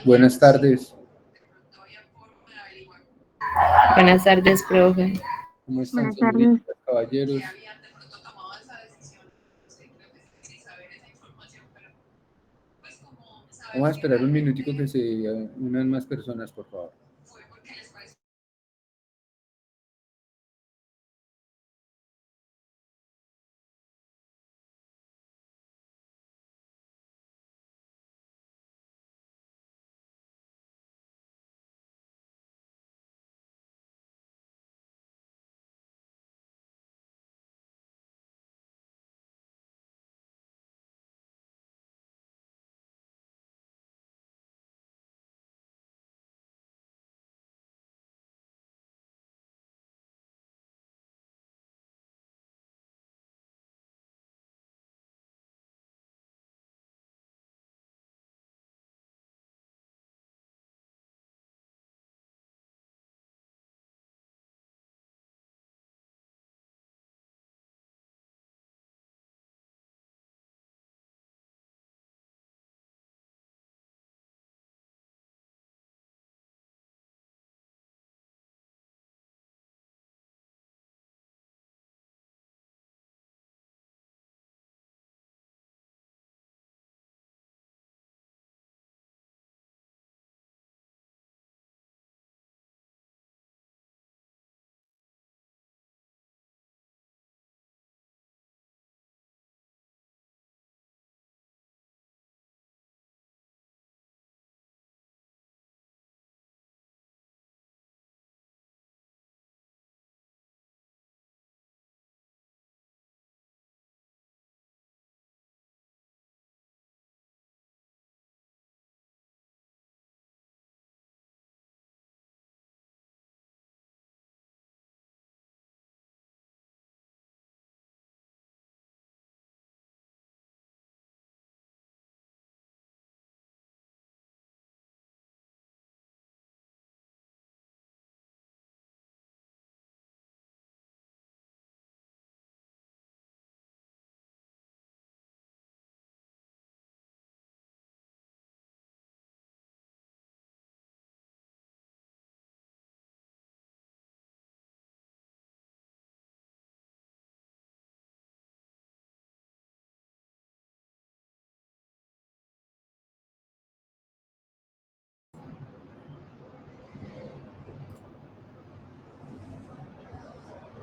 Buenas tardes, Buenas tardes, profe. ¿cómo están Buenas tardes. señoritas, caballeros? Vamos a esperar un minutico que se unan más personas, por favor.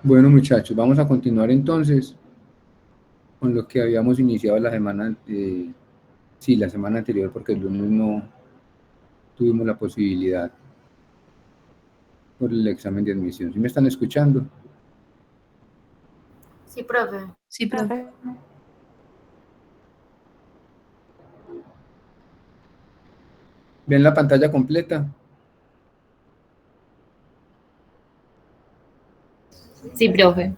Bueno, muchachos, vamos a continuar entonces con lo que habíamos iniciado la semana, sí, la semana anterior, porque el lunes no tuvimos la posibilidad por el examen de admisión. ¿Sí me están escuchando? Sí, profe. Sí, profe. ¿Ven la pantalla completa? Sí, profe.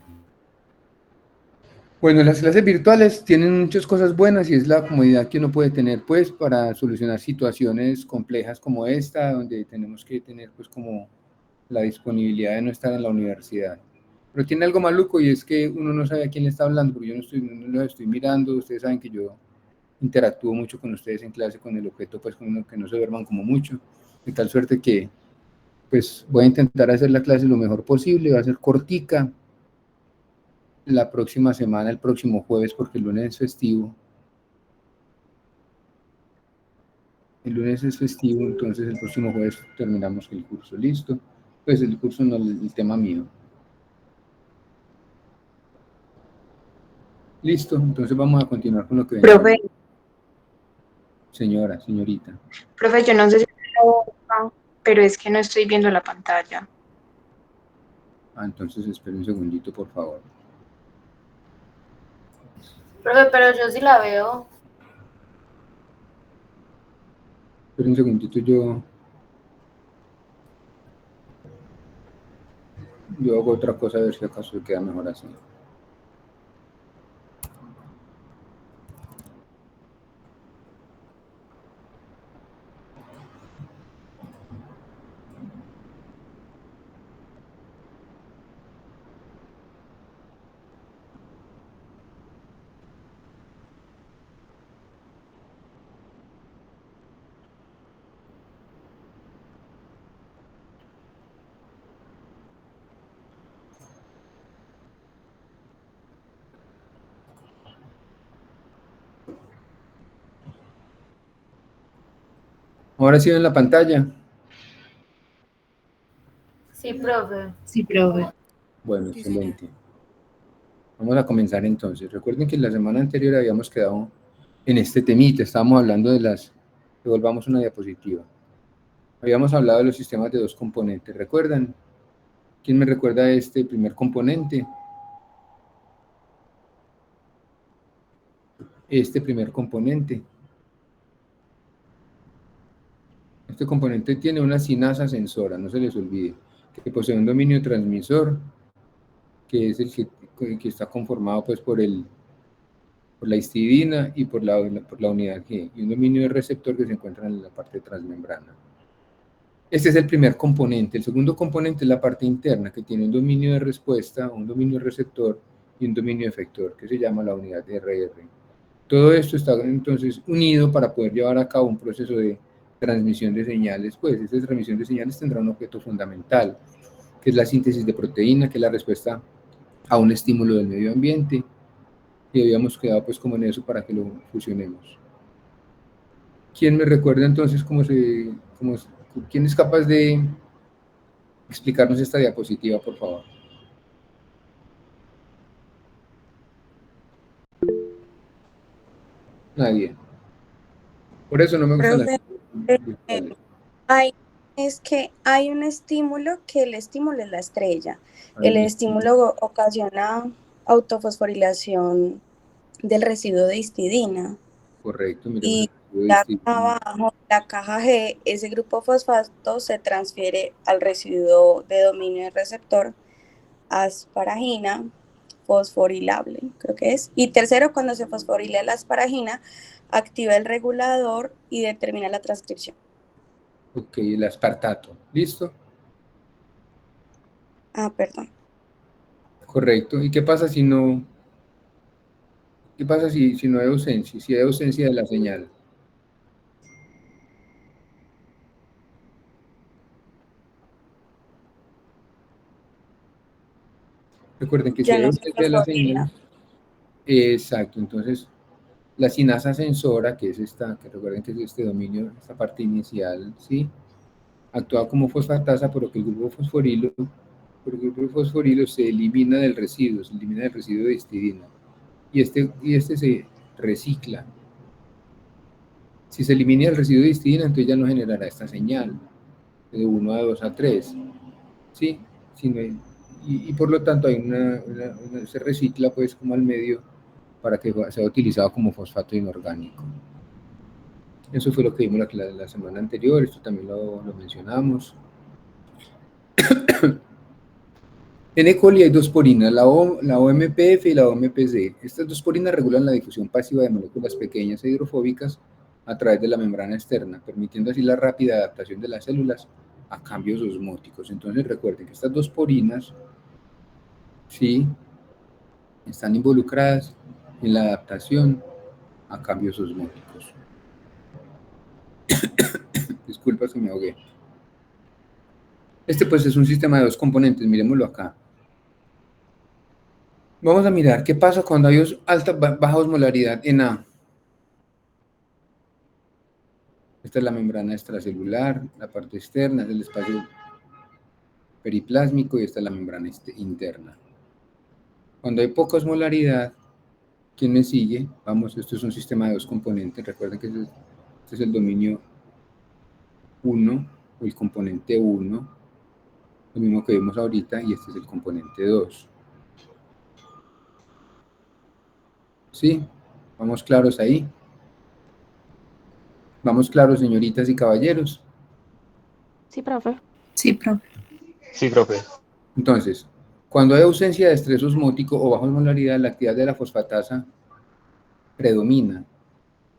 Bueno, las clases virtuales tienen muchas cosas buenas y es la comodidad que uno puede tener pues para solucionar situaciones complejas como esta, donde tenemos que tener pues como la disponibilidad de no estar en la universidad. Pero tiene algo maluco y es que uno no sabe a quién le está hablando, porque yo no los estoy mirando, ustedes saben que yo interactúo mucho con ustedes en clase con el objeto pues con uno que no se duerman como mucho, de tal suerte que pues voy a intentar hacer la clase lo mejor posible, va a ser cortica, la próxima semana, el próximo jueves, porque el lunes es festivo. El lunes es festivo, entonces el próximo jueves terminamos el curso. ¿Listo? Pues el curso no, el tema mío. Listo, entonces vamos a continuar con lo que venía. Profe, Señora, señorita. profe, yo no sé si pero es que no estoy viendo la pantalla. Ah, entonces espere un segundito, por favor. Profe, pero yo sí la veo. Espere un segundito, yo hago otra cosa a ver si acaso queda mejor así. Ahora sí ven la pantalla. Sí, profe. Sí, profe. Bueno, excelente. Vamos a comenzar entonces. Recuerden que la semana anterior habíamos quedado en este temita, estábamos hablando de las, devolvamos una diapositiva. Habíamos hablado de los sistemas de dos componentes, ¿recuerdan? ¿Quién me recuerda este primer componente? Este primer componente. Este componente tiene una sinasa sensora, no se les olvide, que posee un dominio transmisor, que es el que está conformado pues por la histidina y por la unidad G, y un dominio de receptor que se encuentra en la parte transmembrana. Este es el primer componente. El segundo componente es la parte interna, que tiene un dominio de respuesta, un dominio receptor y un dominio efector, que se llama la unidad RR. Todo esto está entonces unido para poder llevar a cabo un proceso de transmisión de señales. Pues esta transmisión de señales tendrá un objeto fundamental, que es la síntesis de proteína, que es la respuesta a un estímulo del medio ambiente, y habíamos quedado pues como en eso para que lo fusionemos. ¿Quién me recuerda entonces quién es capaz de explicarnos esta diapositiva, por favor? Nadie. Por eso no me gustan las Profe, virtuales. es que hay un estímulo que el estímulo es la estrella. Hay El un estímulo ocasiona autofosforilación del residuo de histidina. correcto, miremos el Y residuo de ya histidina. abajo, la caja G, ese grupo fosfato se transfiere al residuo de dominio del receptor asparagina fosforilable, creo que es. Y tercero, cuando se fosforila la asparagina, activa el regulador y determina la transcripción. Ok, el aspartato. ¿Listo? Ah, perdón. Correcto. ¿Y qué pasa si no, qué pasa si no hay ausencia? Si hay ausencia de la señal. Recuerden que si Ya hay no se ausencia de la fosforila. señal, exacto, entonces la sinasa sensora, que es esta, que recuerden que es este dominio, esta parte inicial, ¿sí? Actúa como fosfatasa, por lo que el grupo fosforilo por el grupo fosforilo se elimina del residuo, de histidina. Y este se recicla. Si se elimina el residuo de histidina, entonces ya no generará esta señal de 1 a 2 a 3. ¿Sí? Y por lo tanto se recicla pues como al medio para que sea utilizado como fosfato inorgánico. Eso fue lo que vimos la semana anterior, esto también lo mencionamos. En E. coli hay dos porinas, la OMPF y la OMPC. Estas dos porinas regulan la difusión pasiva de moléculas pequeñas e hidrofóbicas a través de la membrana externa, permitiendo así la rápida adaptación de las células a cambios osmóticos. Entonces recuerden que estas dos porinas, sí, están involucradas en la adaptación a cambios osmóticos. Disculpa si me ahogué. Este pues es un sistema de dos componentes, miremoslo acá. Vamos a mirar qué pasa cuando hay baja osmolaridad en A. Esta es la membrana extracelular, la parte externa es el espacio periplásmico y esta es la membrana interna. Cuando hay poca osmolaridad, ¿quién me sigue? Vamos, esto es un sistema de dos componentes. Recuerden que este es el dominio 1 o el componente 1, lo mismo que vimos ahorita, y este es el componente 2. ¿Sí? ¿Vamos claros ahí? ¿Vamos claros, señoritas y caballeros? Sí, profe. Sí, profe. Sí, profe. Entonces, cuando hay ausencia de estrés osmótico o baja osmolaridad, la actividad de la fosfatasa predomina.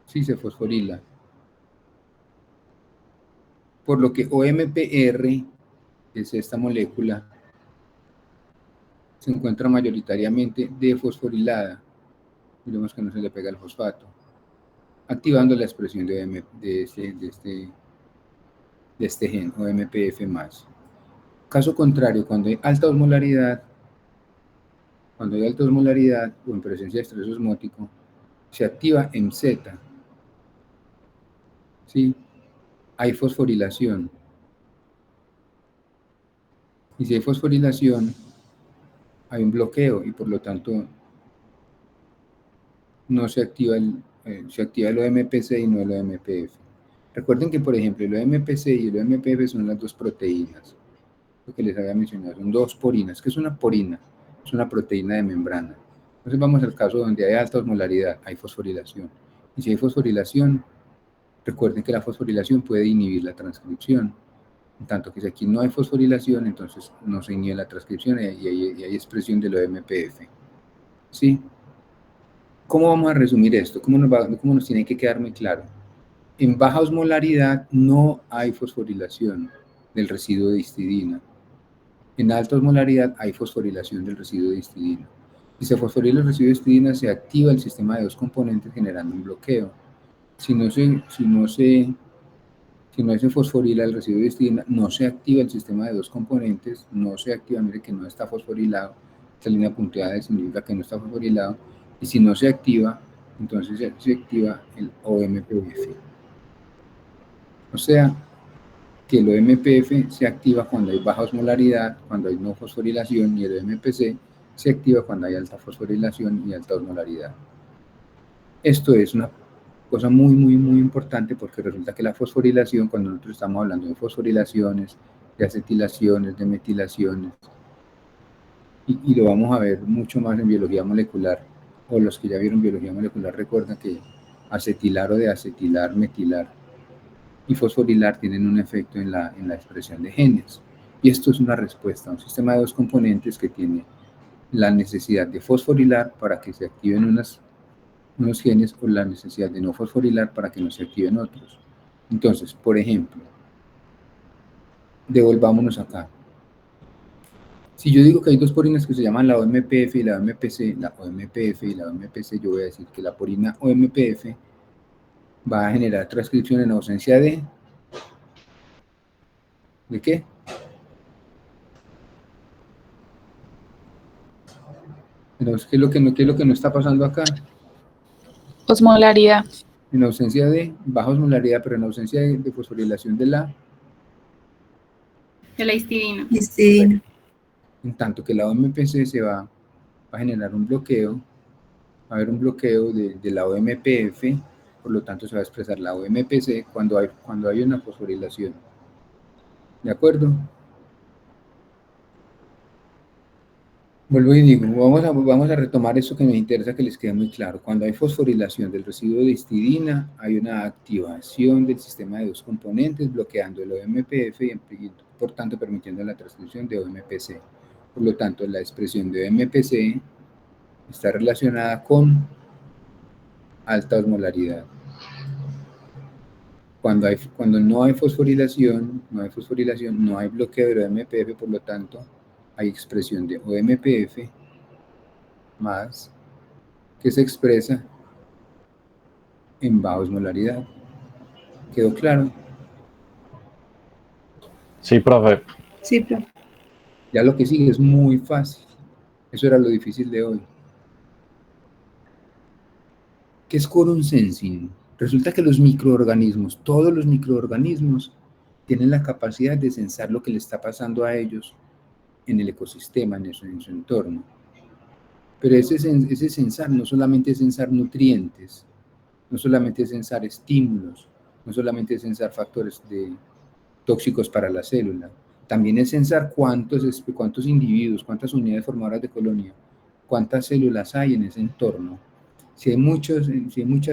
Sí, se fosforila. Por lo que OMPR, que es esta molécula, se encuentra mayoritariamente defosforilada. Miremos que no se le pega el fosfato, activando la expresión de este gen, OMPF+. Caso contrario, cuando hay alta osmolaridad o en presencia de estrés osmótico, se activa MZ. ¿Sí? Hay fosforilación. Y si hay fosforilación, hay un bloqueo y por lo tanto no se activa se activa el OMPC y no el OMPF. Recuerden que, por ejemplo, el OMPC y el OMPF son las dos proteínas. Lo que les había mencionado, son dos porinas. ¿Qué es una porina? Es una proteína de membrana. Entonces vamos al caso donde hay alta osmolaridad, hay fosforilación. Y si hay fosforilación, recuerden que la fosforilación puede inhibir la transcripción. En tanto que si aquí no hay fosforilación, entonces no se inhibe la transcripción y hay expresión del OMPF. ¿Sí? ¿Cómo vamos a resumir esto? ¿Cómo nos tiene que quedar muy claro? En baja osmolaridad no hay fosforilación del residuo de histidina. En alta osmolaridad hay fosforilación del residuo de histidina. Si se fosforila el residuo de histidina, se activa el sistema de dos componentes generando un bloqueo. Si no se fosforila el residuo de histidina, no se activa el sistema de dos componentes, no se activa, mire que no está fosforilado, esta línea punteada significa que no está fosforilado, y si no se activa, entonces se activa el OMPF. O sea, que el OMPF se activa cuando hay baja osmolaridad, cuando hay no fosforilación, y el OMPC se activa cuando hay alta fosforilación y alta osmolaridad. Esto es una cosa muy, muy, muy importante porque resulta que la fosforilación, cuando nosotros estamos hablando de fosforilaciones, de acetilaciones, de metilaciones, y lo vamos a ver mucho más en biología molecular, o los que ya vieron biología molecular recuerdan que acetilar o de acetilar, metilar y fosforilar tienen un efecto en la expresión de genes. Y esto es una respuesta a un sistema de dos componentes que tiene la necesidad de fosforilar para que se activen unos genes o la necesidad de no fosforilar para que no se activen otros. Entonces, por ejemplo, devolvámonos acá. Si yo digo que hay dos porinas que se llaman la OMPF y la OMPC, yo voy a decir que la porina OMPF va a generar transcripción en ausencia de qué? Pero ¿qué es lo que no está pasando acá? Osmolaridad. En ausencia de baja osmolaridad, pero en ausencia de fosforilación de la De la histidina. Histidina. En tanto que la OMPC se va a generar un bloqueo, va a haber un bloqueo de la OMPF, por lo tanto se va a expresar la OMPC cuando hay una fosforilación. ¿De acuerdo? Vuelvo y digo, vamos a retomar eso que me interesa que les quede muy claro. Cuando hay fosforilación del residuo de histidina, hay una activación del sistema de dos componentes, bloqueando el OMPF y por tanto permitiendo la transcripción de OMPC. Por lo tanto, la expresión de OMPC está relacionada con alta osmolaridad. Cuando no hay fosforilación, no hay bloqueo de OMPF, por lo tanto, hay expresión de OMPF más que se expresa en baja osmolaridad. ¿Quedó claro? Sí, profe. Sí, profe. Ya lo que sigue es muy fácil. Eso era lo difícil de hoy. ¿Qué es quorum sensing? Resulta que los microorganismos, todos los microorganismos, tienen la capacidad de sensar lo que le está pasando a ellos en el ecosistema, en su entorno. Pero ese sensar no solamente es sensar nutrientes, no solamente es sensar estímulos, no solamente es sensar factores tóxicos para la célula, también es sensar cuántos individuos, cuántas unidades formadoras de colonia, cuántas células hay en ese entorno. Si hay muchas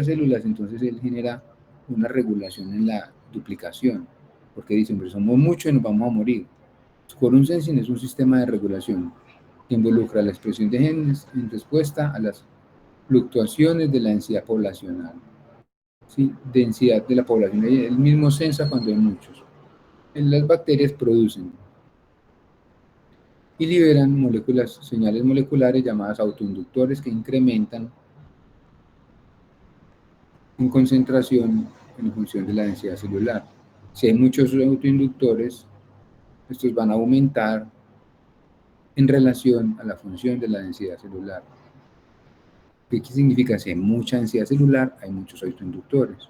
células, entonces él genera una regulación en la duplicación, porque dicen, pues somos muchos y nos vamos a morir. Quorum sensing es un sistema de regulación que involucra la expresión de genes en respuesta a las fluctuaciones de la densidad poblacional. ¿Sí? Densidad de la población, el mismo sensa cuando hay muchos. Las bacterias producen y liberan señales moleculares llamadas autoinductores que incrementan en concentración en función de la densidad celular. Si hay muchos autoinductores, estos van a aumentar en relación a la función de la densidad celular. ¿Qué significa? Si hay mucha densidad celular, hay muchos autoinductores.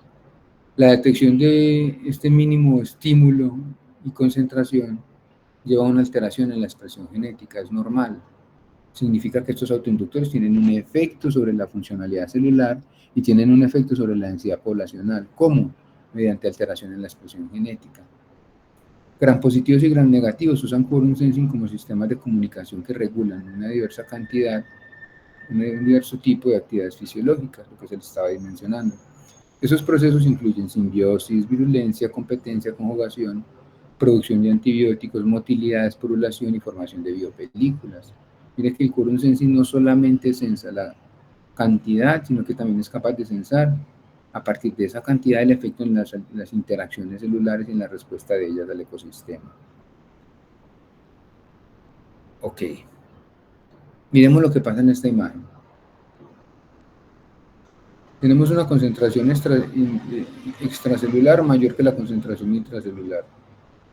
La detección de este mínimo estímulo y concentración lleva a una alteración en la expresión genética, es normal. Significa que estos autoinductores tienen un efecto sobre la funcionalidad celular y tienen un efecto sobre la densidad poblacional. ¿Cómo? Mediante alteración en la expresión genética. Gram positivos y gram negativos usan quorum sensing como sistemas de comunicación que regulan una diversa cantidad, un diverso tipo de actividades fisiológicas, lo que se les estaba mencionando. Esos procesos incluyen simbiosis, virulencia, competencia, conjugación, producción de antibióticos, motilidad, esporulación y formación de biopelículas. Mire que el quorum sensing no solamente sensa la cantidad, sino que también es capaz de sensar a partir de esa cantidad el efecto en las interacciones celulares y en la respuesta de ellas al ecosistema. Ok. Miremos lo que pasa en esta imagen. Tenemos una concentración extracelular mayor que la concentración intracelular,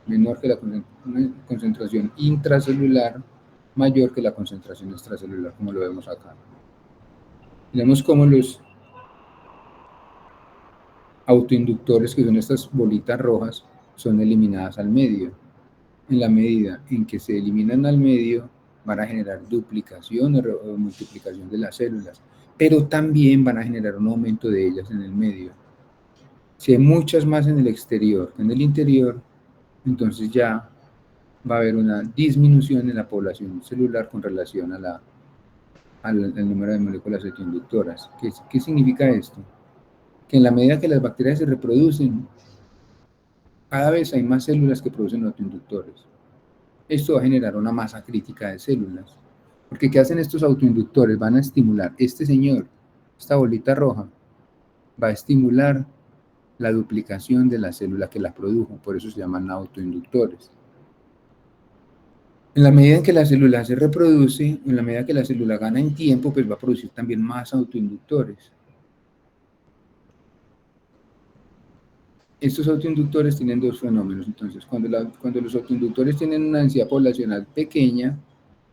menor que una concentración intracelular mayor que la concentración extracelular, como lo vemos acá. Vemos cómo los autoinductores, que son estas bolitas rojas, son eliminadas al medio. En la medida en que se eliminan al medio, van a generar duplicación o multiplicación de las células, pero también van a generar un aumento de ellas en el medio. Si hay muchas más en el exterior que en el interior, entonces ya va a haber una disminución en la población celular con relación al número de moléculas autoinductoras. ¿Qué significa esto? Que en la medida que las bacterias se reproducen, cada vez hay más células que producen autoinductores. Esto va a generar una masa crítica de células. Porque ¿qué hacen estos autoinductores? Van a estimular, este señor, esta bolita roja, va a estimular la duplicación de la célula que la produjo, por eso se llaman autoinductores. En la medida en que la célula se reproduce, en la medida que la célula gana en tiempo, pues va a producir también más autoinductores. Estos autoinductores tienen dos fenómenos. Entonces, cuando los autoinductores tienen una densidad poblacional pequeña,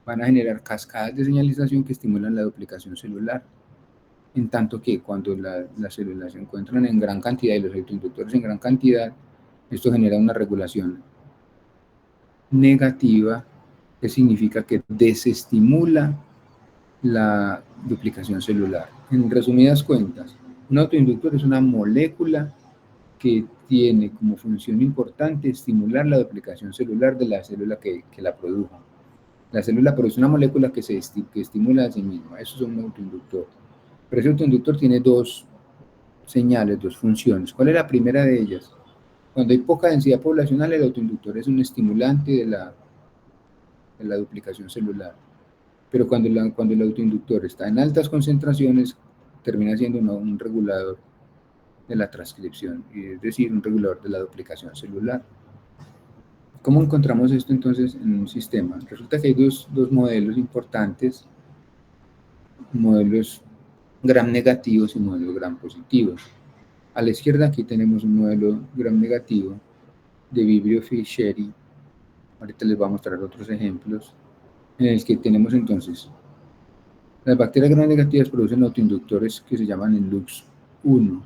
van a generar cascadas de señalización que estimulan la duplicación celular. En tanto que cuando las células se encuentran en gran cantidad y los autoinductores en gran cantidad, esto genera una regulación negativa que significa que desestimula la duplicación celular. En resumidas cuentas, un autoinductor es una molécula que tiene como función importante estimular la duplicación celular de la célula que la produjo. La célula produce una molécula que estimula a sí misma. Eso es un autoinductor. Pero ese autoinductor tiene dos señales, dos funciones. ¿Cuál es la primera de ellas? Cuando hay poca densidad poblacional, el autoinductor es un estimulante de la duplicación celular. Pero cuando el autoinductor está en altas concentraciones, termina siendo un regulador de la transcripción, es decir, un regulador de la duplicación celular. ¿Cómo encontramos esto entonces en un sistema? Resulta que hay dos modelos importantes, modelos gram negativos y modelos gram positivos. A la izquierda aquí tenemos un modelo gram negativo de Vibrio Fischeri. Ahorita les voy a mostrar otros ejemplos en el que tenemos entonces las bacterias gram negativas producen autoinductores que se llaman el LUX1,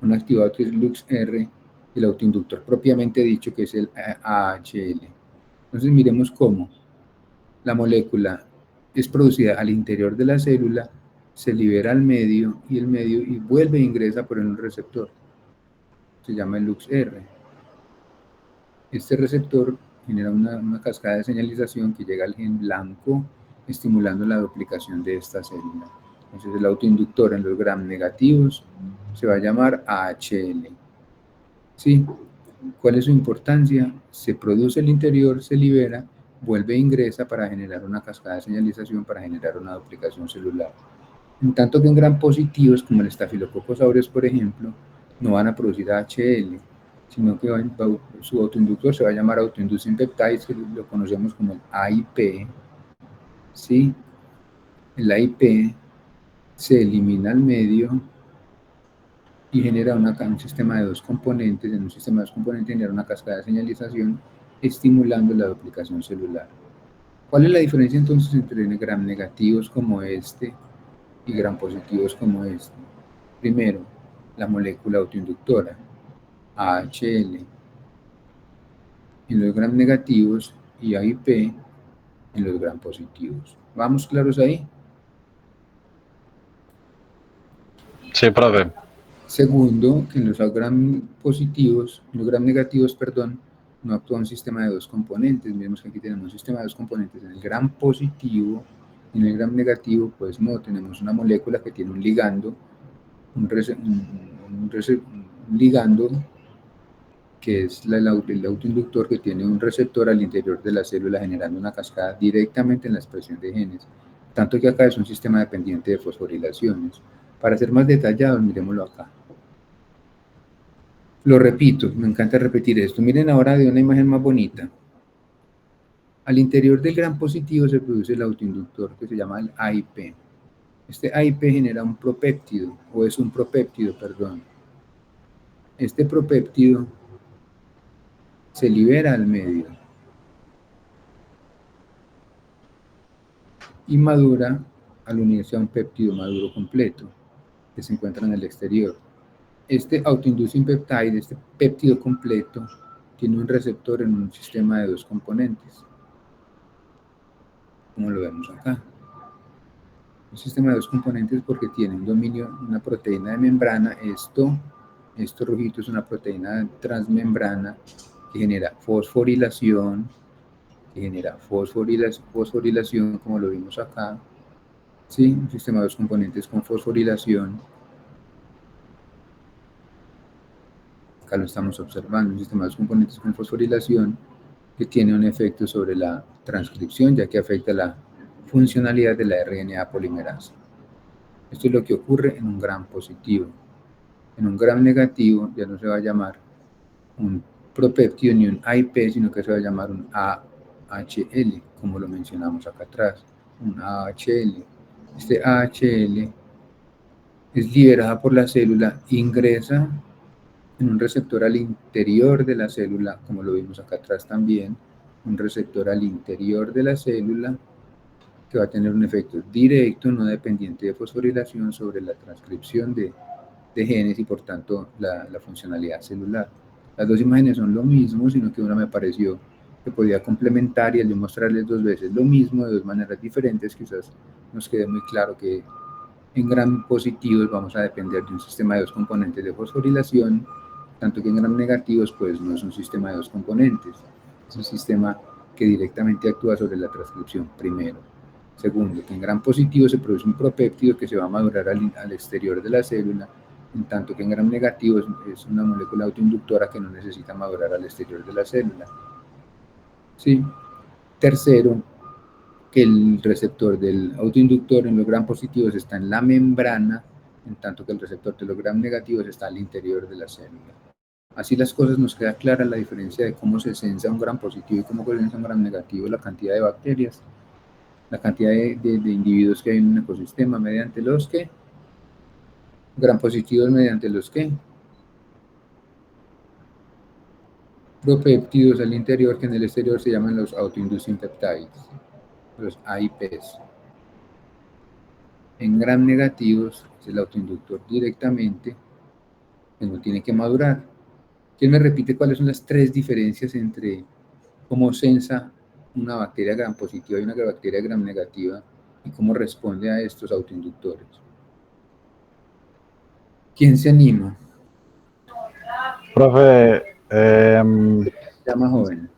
un activador que es LUXR, el autoinductor propiamente dicho que es el AHL. Entonces miremos cómo la molécula es producida al interior de la célula, se libera al medio y vuelve e ingresa por un receptor. Se llama el LUXR. Este receptor genera una cascada de señalización que llega al gen blanco, estimulando la duplicación de esta célula. Entonces el autoinductor en los gram negativos se va a llamar AHL. ¿Sí? ¿Cuál es su importancia? Se produce al interior, se libera, vuelve e ingresa para generar una cascada de señalización, para generar una duplicación celular. En tanto que en gram positivos, como el Staphylococcus aureus, por ejemplo, no van a producir AHL, sino que su autoinductor se va a llamar autoinducing peptides, que lo conocemos como el AIP. ¿Sí? El AIP se elimina al medio y genera un sistema de dos componentes. En un sistema de dos componentes genera una cascada de señalización estimulando la duplicación celular. ¿Cuál es la diferencia entonces entre gram negativos como este y gram positivos como este? Primero, la molécula autoinductora, AHL, en los gram negativos y AIP en los gram positivos. ¿Vamos claros ahí? Sí, profe. Segundo, que en los gram positivos, en los gram negativos, perdón, no actúa un sistema de dos componentes. Miremos que aquí tenemos un sistema de dos componentes. En el gram positivo y en el gram negativo, pues no, tenemos una molécula que tiene un ligando, un ligando que es el autoinductor que tiene un receptor al interior de la célula generando una cascada directamente en la expresión de genes. Tanto que acá es un sistema dependiente de fosforilaciones. Para ser más detallados, miremoslo acá. Lo repito, me encanta repetir esto. Miren ahora de una imagen más bonita. Al interior del gram positivo se produce el autoinductor que se llama el AIP. Este AIP genera un propéptido, o es un propéptido, perdón. Este propéptido se libera al medio y madura al unirse a un péptido maduro completo que se encuentra en el exterior. Este autoinducing peptide, este péptido completo, tiene un receptor en un sistema de dos componentes, como lo vemos acá. Un sistema de dos componentes porque tiene un dominio, una proteína de membrana. Esto rojito es una proteína transmembrana que genera fosforilación, como lo vimos acá. Sí, un sistema de dos componentes con fosforilación. Acá lo estamos observando, un sistema de dos componentes con fosforilación que tiene un efecto sobre la transcripción, ya que afecta la funcionalidad de la RNA polimerasa. Esto es lo que ocurre en un gram positivo. En un gram negativo ya no se va a llamar un propéptido ni un AIP, sino que se va a llamar un AHL, como lo mencionamos acá atrás, un AHL. Este AHL es liberada por la célula, ingresa en un receptor al interior de la célula, como lo vimos acá atrás también, un receptor al interior de la célula que va a tener un efecto directo, no dependiente de fosforilación, sobre la transcripción de genes y por tanto la funcionalidad celular. Las dos imágenes son lo mismo, sino que una me pareció se podía complementar y al yo mostrarles 2 veces lo mismo de 2 maneras diferentes, quizás nos quede muy claro que en gram positivos vamos a depender de un sistema de 2 componentes de fosforilación, tanto que en gram negativos pues no es un sistema de 2 componentes, es un sistema que directamente actúa sobre la transcripción, primero. Segundo, que en gram positivo se produce un propéptido que se va a madurar al exterior de la célula, en tanto que en gram negativo es una molécula autoinductora que no necesita madurar al exterior de la célula. ¿Sí? Tercero, que el receptor del autoinductor en los gram positivos está en la membrana, en tanto que el receptor de los gram negativos está al interior de la célula. Así las cosas nos queda clara la diferencia de cómo se sensa un gram positivo y cómo se sensa un gram negativo, la cantidad de bacterias, la cantidad de individuos que hay en un ecosistema mediante los que, gram positivos mediante los que, propéptidos al interior que en el exterior se llaman los autoinducing peptides, los AIPs. En gram negativos es el autoinductor directamente, que no tiene que madurar. ¿Quién me repite cuáles son las 3 diferencias entre cómo sensa una bacteria gram positiva y una bacteria gram negativa y cómo responde a estos autoinductores? ¿Quién se anima? Profe, Se llama joven.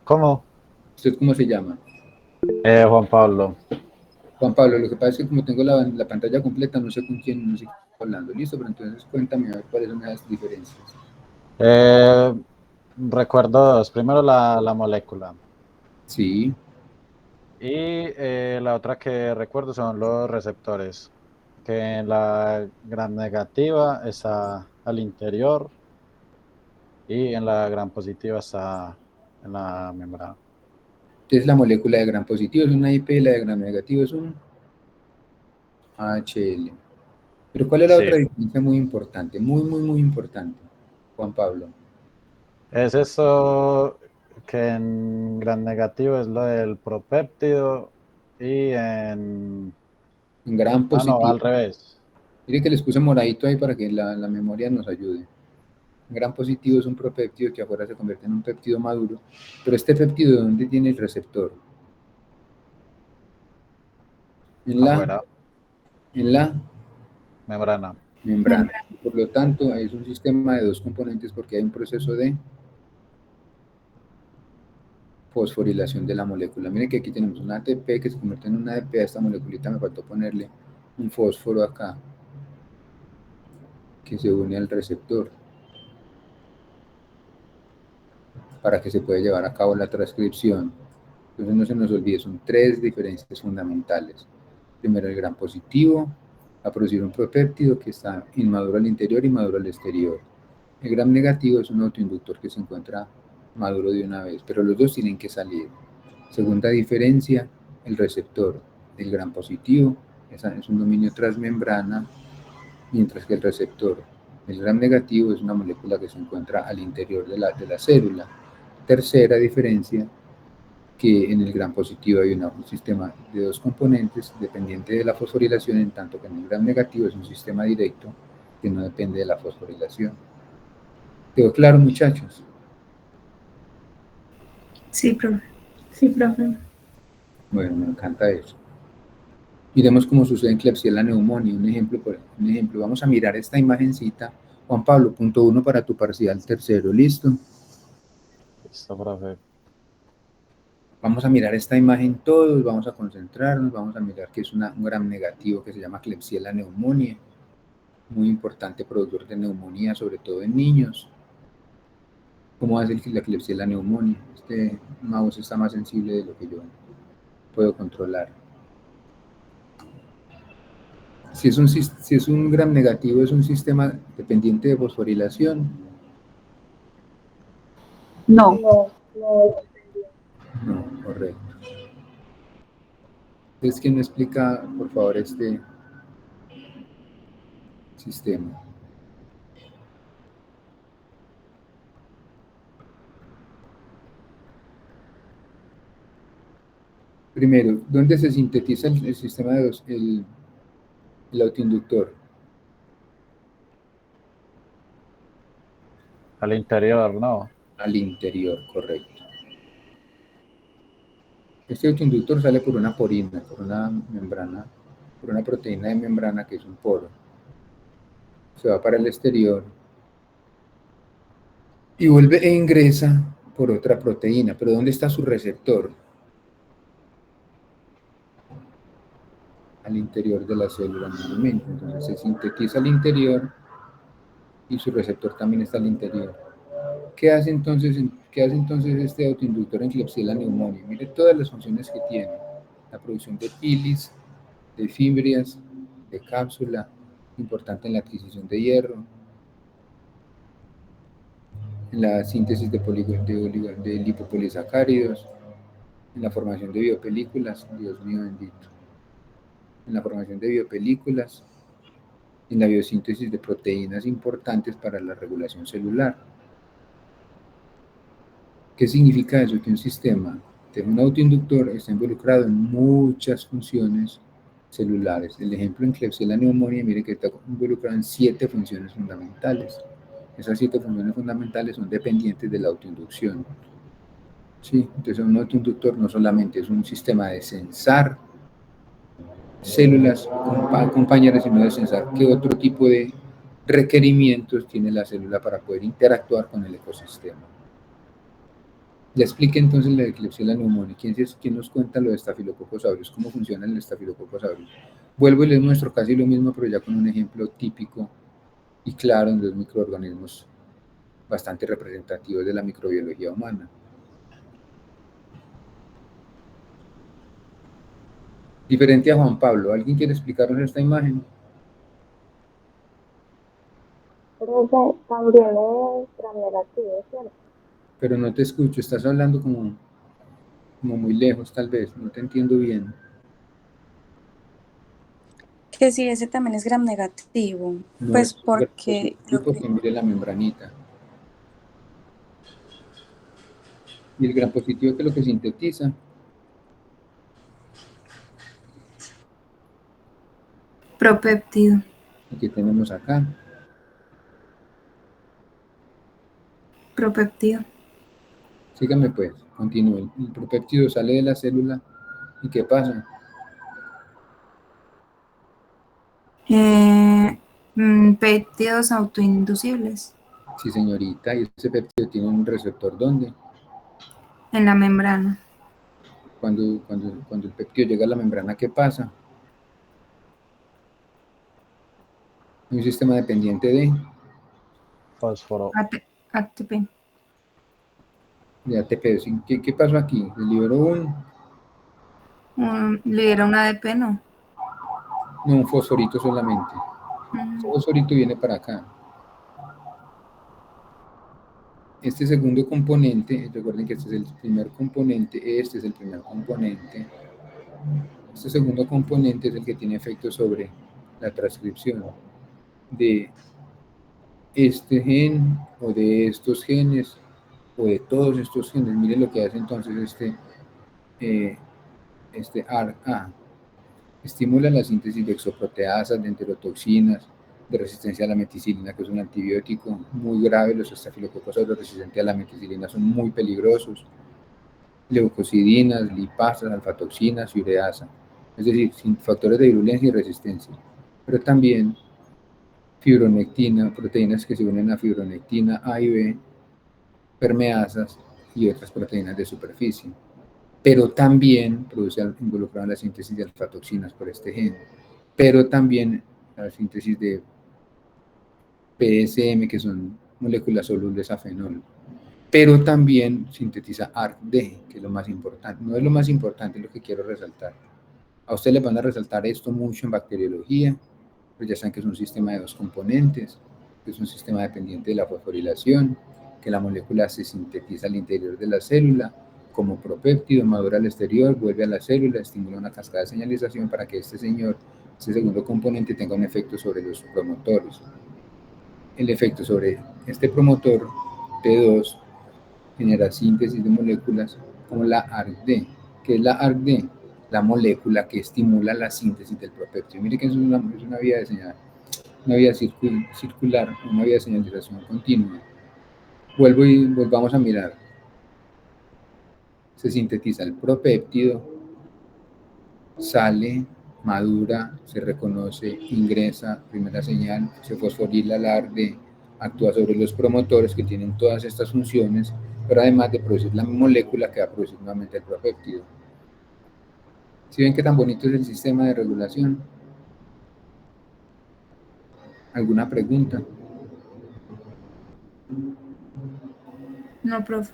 ¿cómo? ¿Usted cómo se llama? Juan Pablo. Juan Pablo, lo que pasa es que como tengo la pantalla completa, no sé con quién no sé quién está hablando. Listo, pero entonces cuéntame a ver cuáles son las diferencias. Recuerdo dos. Primero la molécula. Sí, Y la otra que recuerdo son los receptores, que en la gram negativa está al interior y en la gram positiva está en la membrana. entonces la molécula de gram positivo es una IP, la de gram negativo es un HL. Pero ¿cuál es la Sí. otra diferencia muy importante? Muy importante, Juan Pablo. Es eso que en gram negativo es lo del propéptido y en... En gram Ah, no, positivo. al revés. Mire que les puse moradito ahí para que la memoria nos ayude. En gram positivo es un propéptido que afuera se convierte en un péptido maduro. Pero este péptido, ¿de dónde tiene el receptor? En Afuera, la membrana. membrana. Por lo tanto, es un sistema de 2 componentes porque hay un proceso de fosforilación de la molécula. Miren que aquí tenemos una ATP que se convierte en una ADP. A esta moleculita me faltó ponerle un fósforo acá que se une al receptor para que se pueda llevar a cabo la transcripción. Entonces no se nos olvide, son 3 diferencias fundamentales. Primero, el gram positivo a producir un propéptido que está inmaduro al interior y maduro al exterior. El gram negativo es un autoinductor que se encuentra maduro de una vez, pero los dos tienen que salir. Segunda diferencia, el receptor del gram positivo es un dominio transmembrana, mientras que el receptor del gram negativo es una molécula que se encuentra al interior de la célula. Tercera diferencia, que en el gram positivo hay un sistema de 2 componentes dependiente de la fosforilación, en tanto que en el gram negativo es un sistema directo que no depende de la fosforilación. ¿Quedó claro, muchachos? Sí, profe. Bueno, me encanta eso. Miremos cómo sucede en Klebsiella pneumoniae. Un ejemplo. Vamos a mirar esta imagencita. Juan Pablo, punto 1 para tu parcial tercero. ¿Listo? Listo, profe. Vamos a mirar esta imagen todos, vamos a concentrarnos, vamos a mirar que es un gram negativo que se llama Klebsiella pneumoniae. Muy importante productor de neumonía, sobre todo en niños. ¿Cómo hace la Klebsiella pneumoniae? Este mouse está más sensible de lo que yo puedo controlar. Si es un gram negativo, es un sistema dependiente de fosforilación. No. No, correcto. Entonces, ¿quién me explica, por favor, este sistema? Primero, ¿dónde se sintetiza el sistema de el autoinductor? Al interior, no. al interior, correcto. Este autoinductor sale por una porina, por una membrana, por una proteína de membrana que es un poro. Se va para el exterior y vuelve e ingresa por otra proteína. Pero ¿dónde está su receptor? Al interior de la célula normalmente. Entonces se sintetiza al interior y su receptor también está al interior. ¿Qué hace entonces este autoinductor en Klebsiella pneumoniae? Mire todas las funciones que tiene. La producción de pilis, de fibrias, de cápsula, importante en la adquisición de hierro, en la síntesis de lipopolisacáridos, en la formación de biopelículas, Dios mío bendito, en la formación de biopelículas, en la biosíntesis de proteínas importantes para la regulación celular. ¿Qué significa eso? Que un sistema de un autoinductor está involucrado en muchas funciones celulares. El ejemplo en Klebsiella pneumoniae, mire que está involucrado en 7 funciones fundamentales. Esas 7 funciones fundamentales son dependientes de la autoinducción. ¿Sí? Entonces un autoinductor no solamente es un sistema de censar células compañeras, sino de censar qué otro tipo de requerimientos tiene la célula para poder interactuar con el ecosistema. Le expliqué entonces la de Klebsiella pneumoniae. ¿Quién nos cuenta lo de Staphylococcus aureus? ¿Cómo funciona el Staphylococcus aureus? Vuelvo y les muestro casi lo mismo, pero ya con un ejemplo típico y claro en los microorganismos bastante representativos de la microbiología humana. Diferente a Juan Pablo, ¿alguien quiere explicarnos esta imagen? Profe, también es gramnegativo, ¿cierto? Pero no te escucho, estás hablando como muy lejos tal vez, no te entiendo bien. Que sí, ese también es gram negativo. No, Pues es porque porque mire la membranita. Y el gran positivo que es lo que sintetiza. Propéptido. Aquí tenemos acá. Propéptido. Sígame pues, continúe. El propéptido sale de la célula. ¿Y qué pasa? Péptidos autoinducibles Sí, señorita, y ese péptido tiene un receptor ¿dónde? en la membrana. Cuando el péptido llega a la membrana, ¿qué pasa? Hay un sistema dependiente Fósforo. ATP. de ATP. ¿Qué pasó aquí? Se liberó Libera un ADP, ¿no? un fosforito solamente. Ese fosforito viene para acá. Este segundo componente, recuerden que este es el primer componente, este es el primer componente. Este segundo componente es el que tiene efecto sobre la transcripción de este gen o de estos genes o de todos estos genes. Miren lo que hace entonces este ARA. Estimula la síntesis de exoproteasas, de enterotoxinas, de resistencia a la meticilina, que es un antibiótico muy grave. Los estafilococos aureus resistentes a la meticilina son muy peligrosos. Leucocidinas, lipasas, alfatoxinas, ureasa. Es decir, sin factores de virulencia y resistencia. Pero también fibronectina, proteínas que se unen a fibronectina A y B, permeasas y otras proteínas de superficie. Pero también produce involucrado en la síntesis de alfatoxinas por este gen. Pero también la síntesis de PSM, que son moléculas solubles a fenol. Pero también sintetiza ARD, que es lo más importante. No es lo más importante, es lo que quiero resaltar. A ustedes les van a resaltar esto mucho en bacteriología, pero ya saben que es un sistema de 2 componentes, que es un sistema dependiente de la fosforilación, que la molécula se sintetiza al interior de la célula como propéptido, madura al exterior, vuelve a la célula, estimula una cascada de señalización para que este segundo componente tenga un efecto sobre los promotores. El efecto sobre este promotor P2 genera síntesis de moléculas como la ARD. ¿Qué es la ARD? La molécula que estimula la síntesis del propéptido. Mire que es una vía de señal, una vía circular, una vía de señalización continua. Volvamos a mirar. Se sintetiza el propéptido, sale, madura, se reconoce, ingresa, primera señal, se fosforila el ARDE, actúa sobre los promotores que tienen todas estas funciones, pero además de producir la molécula que va a producir nuevamente el propéptido. ¿Sí ven qué tan bonito es el sistema de regulación? ¿Alguna pregunta? No, profe.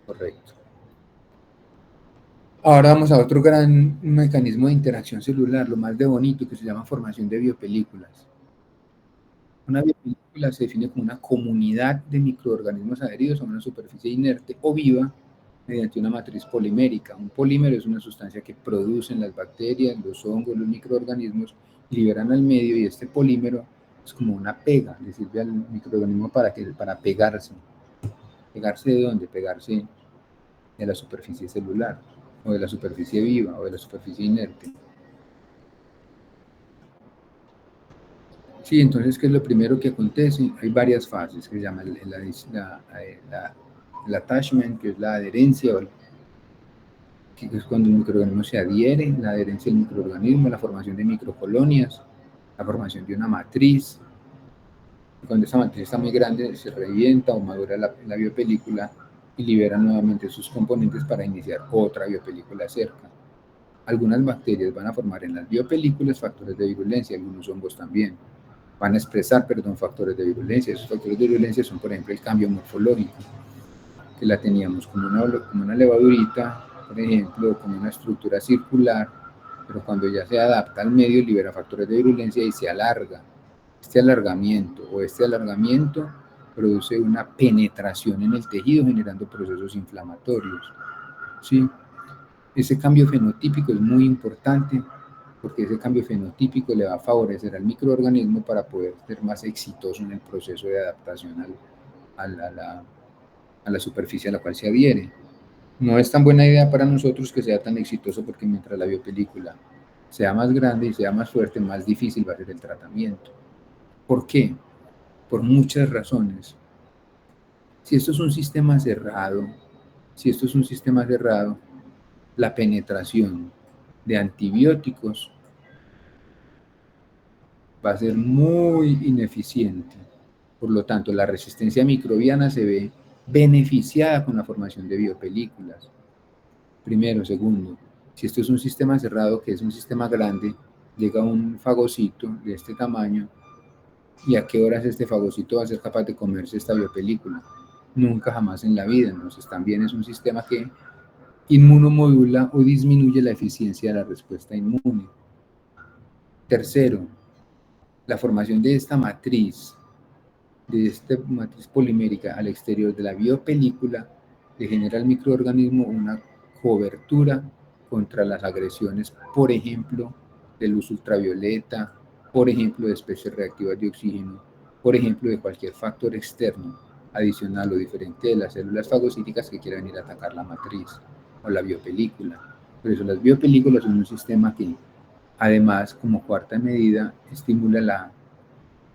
Correcto. Ahora vamos a otro gran mecanismo de interacción celular, lo más de bonito, que se llama formación de biopelículas. Una biopelícula se define como una comunidad de microorganismos adheridos a una superficie inerte o viva mediante una matriz polimérica. Un polímero es una sustancia que producen las bacterias, los hongos, los microorganismos, liberan al medio, y este polímero es como una pega, le sirve al microorganismo para pegarse. ¿Pegarse de dónde? Pegarse de la superficie celular, o de la superficie viva, o de la superficie inerte. Sí, entonces, ¿qué es lo primero que acontece? Hay varias fases, que se llama el attachment, que es la adherencia, que es cuando un microorganismo se adhiere, la adherencia del microorganismo, la formación de microcolonias, la formación de una matriz. Cuando esa matriz está muy grande, se revienta o madura la biopelícula y libera nuevamente sus componentes para iniciar otra biopelícula cerca. Algunas bacterias van a formar en las biopelículas factores de virulencia, algunos hongos también. Van a expresar, factores de virulencia. Esos factores de virulencia son, por ejemplo, el cambio morfológico, que la teníamos como una levadurita, por ejemplo, como una estructura circular, pero cuando ya se adapta al medio, libera factores de virulencia y se alarga. Este alargamiento produce una penetración en el tejido, generando procesos inflamatorios. ¿Sí? Ese cambio fenotípico es muy importante, porque ese cambio fenotípico le va a favorecer al microorganismo para poder ser más exitoso en el proceso de adaptación a la superficie a la cual se adhiere. No es tan buena idea para nosotros que sea tan exitoso, porque mientras la biopelícula sea más grande y sea más fuerte, más difícil va a ser el tratamiento. ¿Por qué? Por muchas razones. Si esto es un sistema cerrado, la penetración de antibióticos va a ser muy ineficiente. Por lo tanto, la resistencia microbiana se ve beneficiada con la formación de biopelículas. Primero. Segundo, si esto es un sistema cerrado, que es un sistema grande, llega un fagocito de este tamaño, ¿y a qué horas este fagocito va a ser capaz de comerse esta biopelícula? Nunca jamás en la vida. Entonces también es un sistema que inmunomodula o disminuye la eficiencia de la respuesta inmune. Tercero, la formación de esta matriz polimérica al exterior de la biopelícula le genera al microorganismo una cobertura contra las agresiones, por ejemplo, de luz ultravioleta, por ejemplo, de especies reactivas de oxígeno, por ejemplo, de cualquier factor externo adicional o diferente de las células fagocíticas que quieran venir a atacar la matriz o la biopelícula. Por eso las biopelículas son un sistema que, además, como cuarta medida, estimula la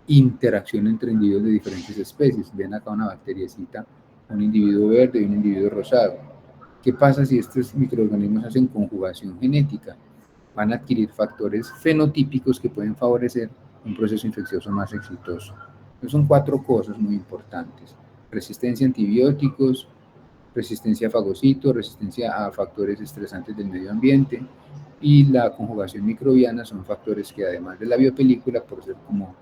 interacción entre individuos de diferentes especies. Ven acá una bacteriecita, un individuo verde y un individuo rosado. ¿Qué pasa si estos microorganismos hacen conjugación genética? Van a adquirir factores fenotípicos que pueden favorecer un proceso infeccioso más exitoso. Entonces son 4 cosas muy importantes: resistencia a antibióticos, resistencia a fagocitos, resistencia a factores estresantes del medio ambiente, y la conjugación microbiana. Son factores que, además de la biopelícula, por ser como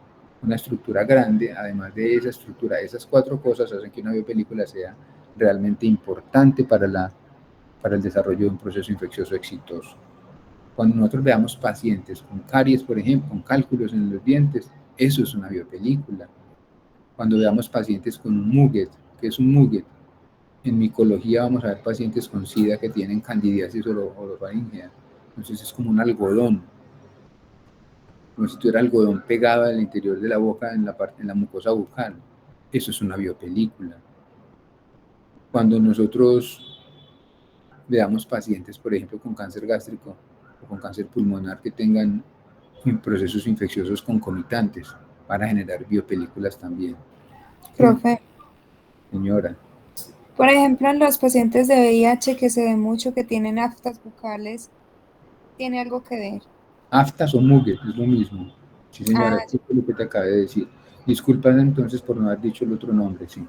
una estructura grande, además de esa estructura, esas 4 cosas hacen que una biopelícula sea realmente importante para el desarrollo de un proceso infeccioso exitoso. Cuando nosotros veamos pacientes con caries, por ejemplo, con cálculos en los dientes, eso es una biopelícula. Cuando veamos pacientes con un Muget, ¿qué es un Muget? En micología vamos a ver pacientes con SIDA que tienen candidiasis orofaríngea. Entonces es como un algodón, como si tuviera algodón pegado al interior de la boca, en la mucosa bucal. Eso es una biopelícula. Cuando nosotros veamos pacientes, por ejemplo, con cáncer gástrico o con cáncer pulmonar, que tengan procesos infecciosos concomitantes, van a generar biopelículas también. Profe, Señora, Por ejemplo, en los pacientes de VIH que se ve mucho que tienen aftas bucales, ¿tiene algo que ver? aftas o muget, es lo mismo. Sí, señora, Ah, esto es lo que te acabé de decir. Disculpas entonces por no haber dicho el otro nombre, sí.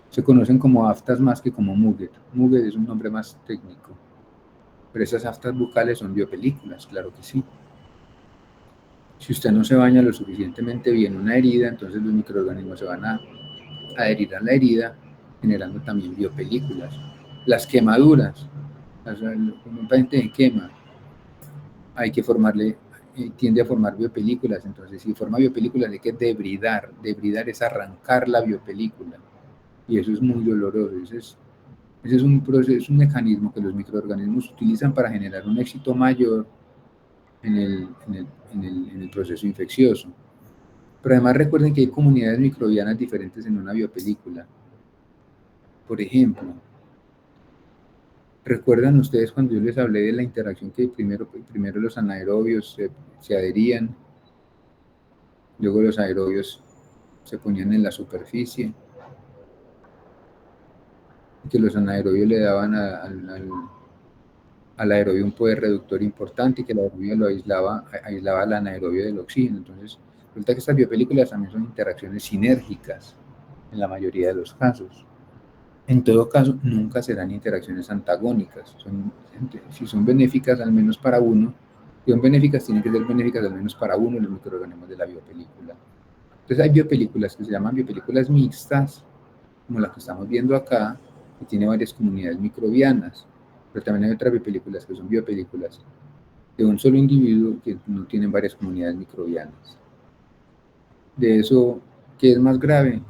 Se conocen como aftas más que como muget. Muget es un nombre más técnico. Pero esas aftas bucales son biopelículas, claro que sí. Si usted no se baña lo suficientemente bien una herida, entonces los microorganismos se van a adherir a la herida, generando también biopelículas. Las quemaduras, cuando un paciente se quema, hay que formarle, tiende a formar biopelículas, entonces si forma biopelículas hay que debridar. Debridar es arrancar la biopelícula, y eso es muy doloroso. Ese es un proceso, es un mecanismo que los microorganismos utilizan para generar un éxito mayor en el proceso infeccioso. Pero además recuerden que hay comunidades microbianas diferentes en una biopelícula. Por ejemplo, ¿recuerdan ustedes cuando yo les hablé de la interacción que primero los anaerobios se adherían, luego los aerobios se ponían en la superficie, que los anaerobios le daban al aerobio un poder reductor importante y que el aerobio lo aislaba al anaerobio del oxígeno? Entonces, resulta que estas biopelículas también son interacciones sinérgicas en la mayoría de los casos. En todo caso, nunca serán interacciones antagónicas. Si son benéficas al menos para uno, si son benéficas, tienen que ser benéficas al menos para uno de los microorganismos de la biopelícula. Entonces hay biopelículas que se llaman biopelículas mixtas, como la que estamos viendo acá, que tiene varias comunidades microbianas, pero también hay otras biopelículas que son biopelículas de un solo individuo que no tienen varias comunidades microbianas. De eso, ¿qué es más grave?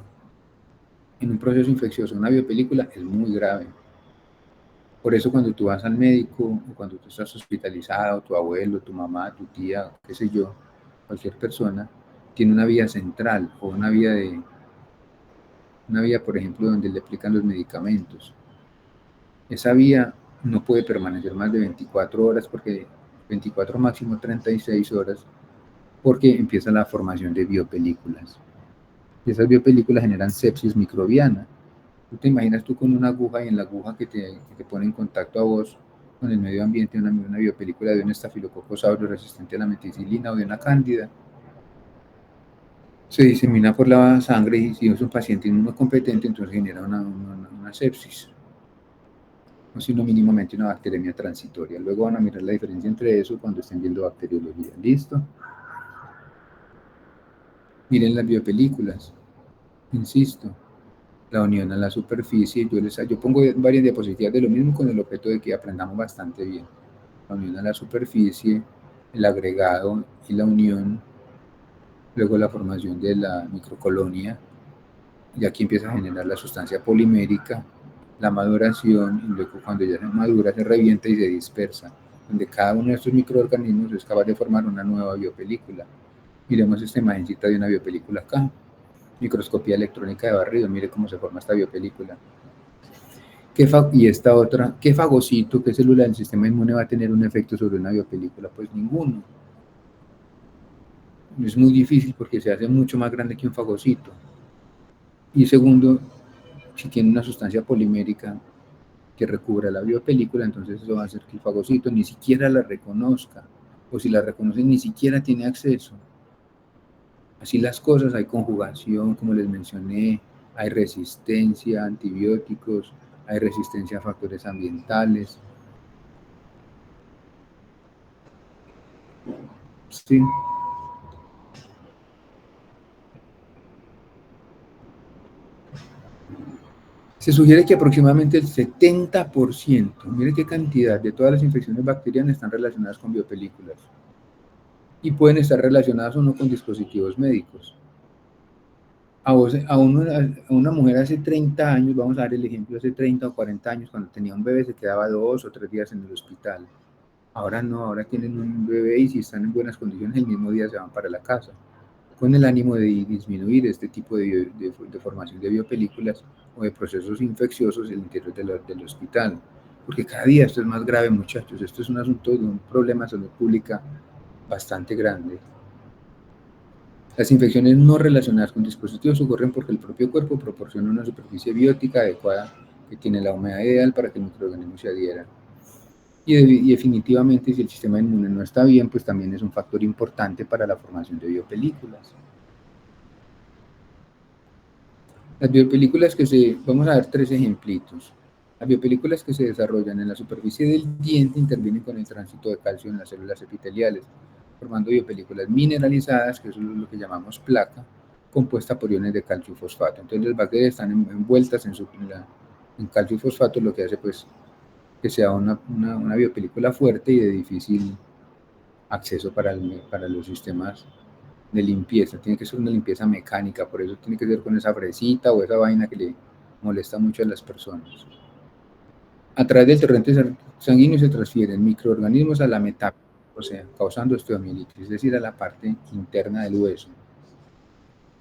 En un proceso infeccioso, una biopelícula es muy grave. Por eso cuando tú vas al médico, o cuando tú estás hospitalizado, tu abuelo, tu mamá, tu tía, qué sé yo, cualquier persona, tiene una vía central o una vía, por ejemplo, donde le aplican los medicamentos. Esa vía no puede permanecer más de 24 horas, porque 24 máximo 36 horas, porque empieza la formación de biopelículas. Y esas biopelículas generan sepsis microbiana. ¿Tú te imaginas tú con una aguja y en la aguja que te pone en contacto a vos con el medio ambiente una biopelícula de un estafilococcus aureus resistente a la meticilina o de una cándida? Se disemina por la sangre y si es un paciente inmunocompetente, entonces genera una sepsis, o si no mínimamente una bacteremia transitoria. Luego van a mirar la diferencia entre eso cuando estén viendo bacteriología. ¿Listo? Miren las biopelículas, insisto. La unión a la superficie, yo pongo varias diapositivas de lo mismo con el objeto de que aprendamos bastante bien. La unión a la superficie, el agregado y la unión, luego la formación de la microcolonia, y aquí empieza a generar la sustancia polimérica, la maduración, y luego cuando ya se madura se revienta y se dispersa, donde cada uno de estos microorganismos es capaz de formar una nueva biopelícula. Miremos esta imagencita de una biopelícula acá. Microscopía electrónica de barrido, mire cómo se forma esta biopelícula. Y esta otra, ¿qué fagocito, qué célula del sistema inmune va a tener un efecto sobre una biopelícula? Pues ninguno. Es muy difícil porque se hace mucho más grande que un fagocito. Y segundo, si tiene una sustancia polimérica que recubra la biopelícula, entonces eso va a hacer que el fagocito ni siquiera la reconozca, o si la reconoce ni siquiera tiene acceso. Así las cosas, hay conjugación, como les mencioné, hay resistencia a antibióticos, hay resistencia a factores ambientales. Sí. Se sugiere que aproximadamente el 70%, mire qué cantidad, de todas las infecciones bacterianas están relacionadas con biopelículas. Y pueden estar relacionadas o no con dispositivos médicos. A una mujer hace 30 años, vamos a dar el ejemplo, hace 30 o 40 años, cuando tenía un bebé se quedaba 2 o 3 días en el hospital. Ahora no, ahora tienen un bebé y si están en buenas condiciones el mismo día se van para la casa, con el ánimo de disminuir este tipo de formación de biopelículas o de procesos infecciosos en el interior del hospital. Porque cada día esto es más grave, muchachos. Esto es un asunto de un problema de salud pública bastante grande. Las infecciones no relacionadas con dispositivos ocurren porque el propio cuerpo proporciona una superficie biótica adecuada que tiene la humedad ideal para que el microorganismo se adhiera. Y definitivamente, si el sistema inmune no está bien, pues también es un factor importante para la formación de biopelículas. Las biopelículas vamos a ver 3 ejemplitos. Las biopelículas que se desarrollan en la superficie del diente intervienen con el tránsito de calcio en las células epiteliales, formando biopelículas mineralizadas, que eso es lo que llamamos placa, compuesta por iones de calcio y fosfato. Entonces las bacterias están envueltas en calcio y fosfato, lo que hace pues que sea una biopelícula fuerte y de difícil acceso para los sistemas de limpieza. Tiene que ser una limpieza mecánica, por eso tiene que ser con esa fresita o esa vaina que le molesta mucho a las personas. A través del torrente sanguíneo se transfieren microorganismos a la metáfora, o sea, causando osteomielitis, es decir, a la parte interna del hueso.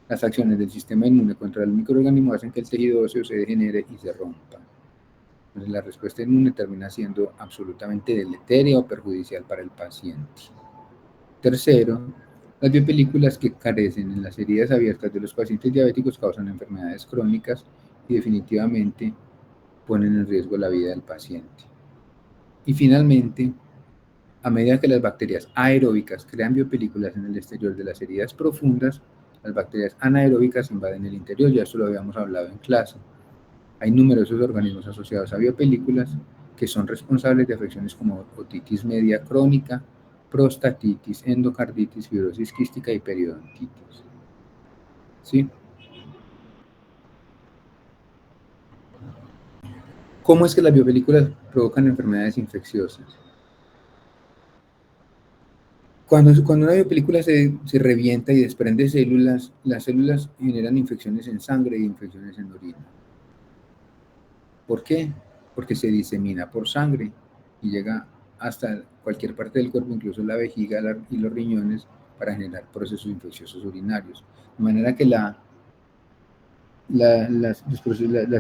Las acciones del sistema inmune contra el microorganismo hacen que el tejido óseo se degenere y se rompa. Entonces, la respuesta inmune termina siendo absolutamente deletérea o perjudicial para el paciente. Tercero, las biopelículas que carecen en las heridas abiertas de los pacientes diabéticos causan enfermedades crónicas y definitivamente ponen en riesgo la vida del paciente. Y finalmente, a medida que las bacterias aeróbicas crean biopelículas en el exterior de las heridas profundas, las bacterias anaeróbicas invaden el interior, ya esto lo habíamos hablado en clase. Hay numerosos organismos asociados a biopelículas que son responsables de afecciones como otitis media crónica, prostatitis, endocarditis, fibrosis quística y periodontitis. ¿Sí? ¿Cómo es que las biopelículas provocan enfermedades infecciosas? Cuando una biopelícula se revienta y desprende células, las células generan infecciones en sangre y infecciones en orina. ¿Por qué? Porque se disemina por sangre y llega hasta cualquier parte del cuerpo, incluso la vejiga y los riñones, para generar procesos infecciosos urinarios. De manera que la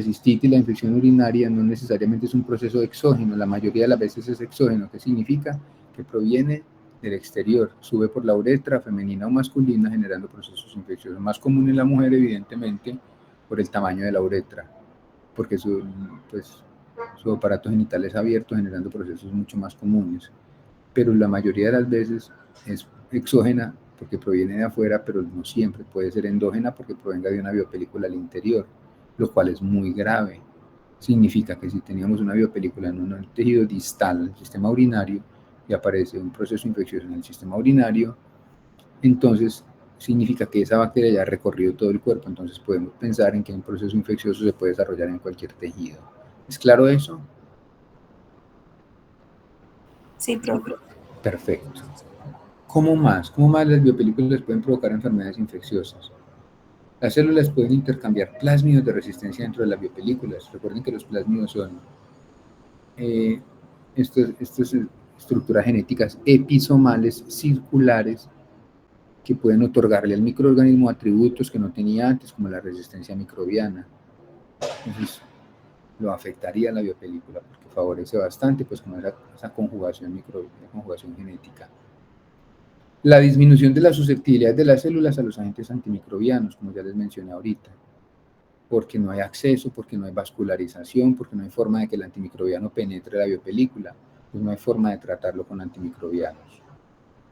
cistitis, la infección urinaria, no necesariamente es un proceso exógeno, la mayoría de las veces es exógeno, que significa que proviene del exterior, sube por la uretra femenina o masculina, generando procesos infecciosos. Más común en la mujer, evidentemente, por el tamaño de la uretra, porque su aparato genital es abierto, generando procesos mucho más comunes. Pero la mayoría de las veces es exógena porque proviene de afuera, pero no siempre. Puede ser endógena porque provenga de una biopelícula al interior, lo cual es muy grave. Significa que si teníamos una biopelícula en un tejido distal, el sistema urinario, y aparece un proceso infeccioso en el sistema urinario, entonces significa que esa bacteria ya ha recorrido todo el cuerpo, entonces podemos pensar en que un proceso infeccioso se puede desarrollar en cualquier tejido. ¿Es claro eso? Sí, profe. Perfecto. ¿Cómo más? ¿Cómo más las biopelículas pueden provocar enfermedades infecciosas? Las células pueden intercambiar plásmidos de resistencia dentro de las biopelículas. Recuerden que los plásmidos son estas estructuras genéticas episomales circulares que pueden otorgarle al microorganismo atributos que no tenía antes, como la resistencia microbiana. Entonces, lo afectaría a la biopelícula porque favorece bastante pues, como esa conjugación conjugación genética. La disminución de la susceptibilidad de las células a los agentes antimicrobianos, como ya les mencioné ahorita, porque no hay acceso, porque no hay vascularización, porque no hay forma de que el antimicrobiano penetre la biopelícula, pues no hay forma de tratarlo con antimicrobianos.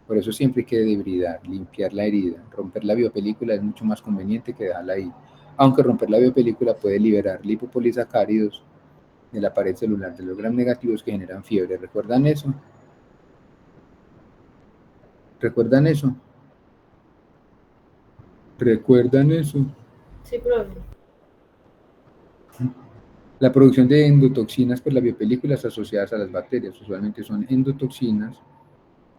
Por eso siempre hay que debridar, limpiar la herida. Romper la biopelícula es mucho más conveniente que dejarla ahí. Aunque romper la biopelícula puede liberar lipopolisacáridos de la pared celular de los gram negativos que generan fiebre. ¿Recuerdan eso? ¿Recuerdan eso? ¿Recuerdan eso? Sí, profe. La producción de endotoxinas por las biopelículas asociadas a las bacterias usualmente son endotoxinas,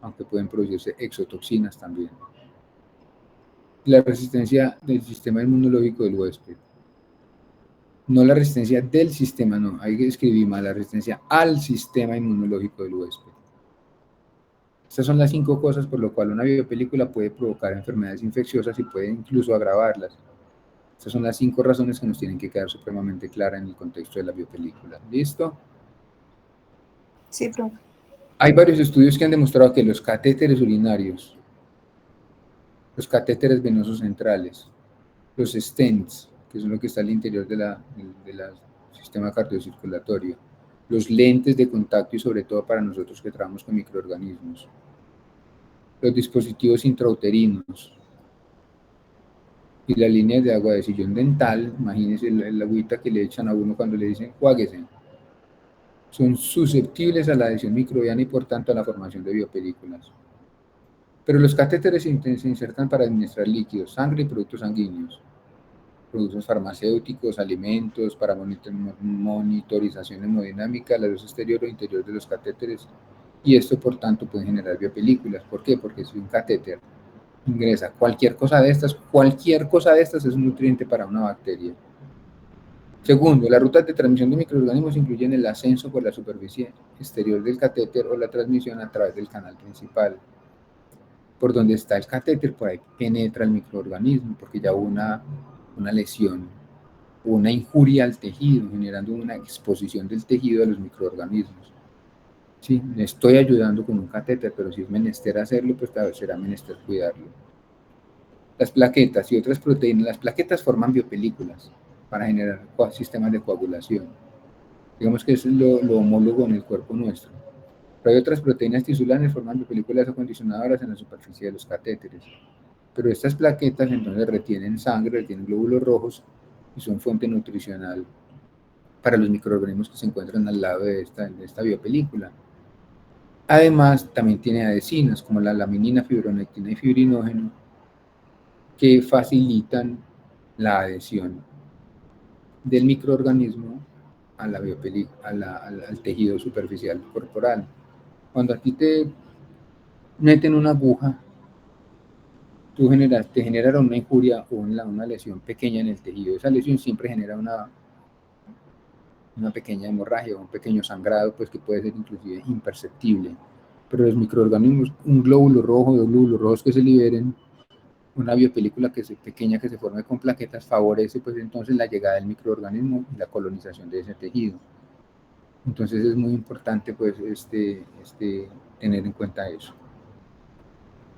aunque pueden producirse exotoxinas también. La resistencia del sistema inmunológico del huésped. No la resistencia del sistema, no, hay que escribir mal, la resistencia al sistema inmunológico del huésped. Estas son las 5 cosas por lo cual una biopelícula puede provocar enfermedades infecciosas y puede incluso agravarlas. Estas son las 5 razones que nos tienen que quedar supremamente claras en el contexto de la biopelícula. ¿Listo? Sí, profe. Hay varios estudios que han demostrado que los catéteres urinarios los catéteres venosos centrales, los stents, que son lo que está al interior del sistema cardiocirculatorio, los lentes de contacto y sobre todo para nosotros que trabajamos con microorganismos, los dispositivos intrauterinos y las líneas de agua de sillón dental. Imagínense el agüita que le echan a uno cuando le dicen juáguese. Son susceptibles a la adhesión microbiana y por tanto a la formación de biopelículas. Pero los catéteres se insertan para administrar líquidos, sangre y productos sanguíneos, productos farmacéuticos, alimentos, para monitorización hemodinámica, la luz exterior o interior de los catéteres, y esto por tanto puede generar biopelículas. ¿Por qué? Porque si un catéter ingresa cualquier cosa de estas es un nutriente para una bacteria. Segundo, las rutas de transmisión de microorganismos incluyen el ascenso por la superficie exterior del catéter o la transmisión a través del canal principal. Por donde está el catéter, por ahí penetra el microorganismo, porque ya hubo una lesión, una injuria al tejido, generando una exposición del tejido a los microorganismos. Sí, le estoy ayudando con un catéter, pero si es menester hacerlo, pues será menester cuidarlo. Las plaquetas y otras proteínas, las plaquetas forman biopelículas para generar sistemas de coagulación. Digamos que eso es lo homólogo en el cuerpo nuestro. Pero hay otras proteínas tisulares formando películas acondicionadoras en la superficie de los catéteres. Pero estas plaquetas entonces retienen sangre, retienen glóbulos rojos y son fuente nutricional para los microorganismos que se encuentran al lado de esta biopelícula. Además, también tiene adhesinas como la laminina, fibronectina y fibrinógeno que facilitan la adhesión del microorganismo a la al tejido superficial corporal. Cuando a ti te meten una aguja, te genera una injuria o una lesión pequeña en el tejido. Esa lesión siempre genera una pequeña hemorragia o un pequeño sangrado, pues que puede ser inclusive imperceptible. Pero los microorganismos, un glóbulo rojo, dos glóbulos rojos que se liberen, una biopelícula pequeña que se forme con plaquetas, favorece pues entonces la llegada del microorganismo y la colonización de ese tejido. Entonces es muy importante pues tener en cuenta eso.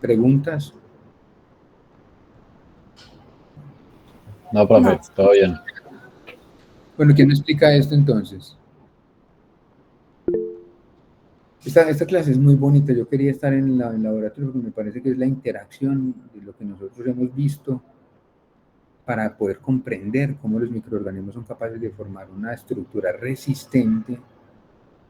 ¿Preguntas? No, profe, todo bien. Bueno, ¿quién me explica esto entonces? Esta clase es muy bonita. Yo quería estar en el laboratorio porque me parece que es la interacción de lo que nosotros hemos visto para poder comprender cómo los microorganismos son capaces de formar una estructura resistente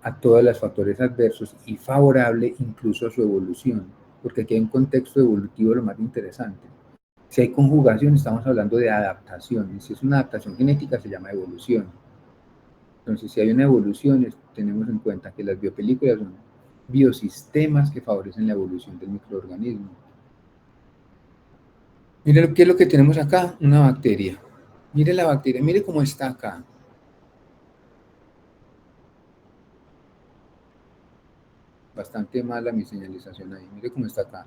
a todos los factores adversos y favorable incluso a su evolución, porque aquí hay un contexto evolutivo lo más interesante. Si hay conjugación, estamos hablando de adaptación, y si es una adaptación genética, se llama evolución. Entonces, si hay una evolución, tenemos en cuenta que las biopelículas son biosistemas que favorecen la evolución del microorganismo. Mire qué es lo que tenemos acá, una bacteria. Mire la bacteria, mire cómo está acá. Bastante mala mi señalización ahí, mire cómo está acá.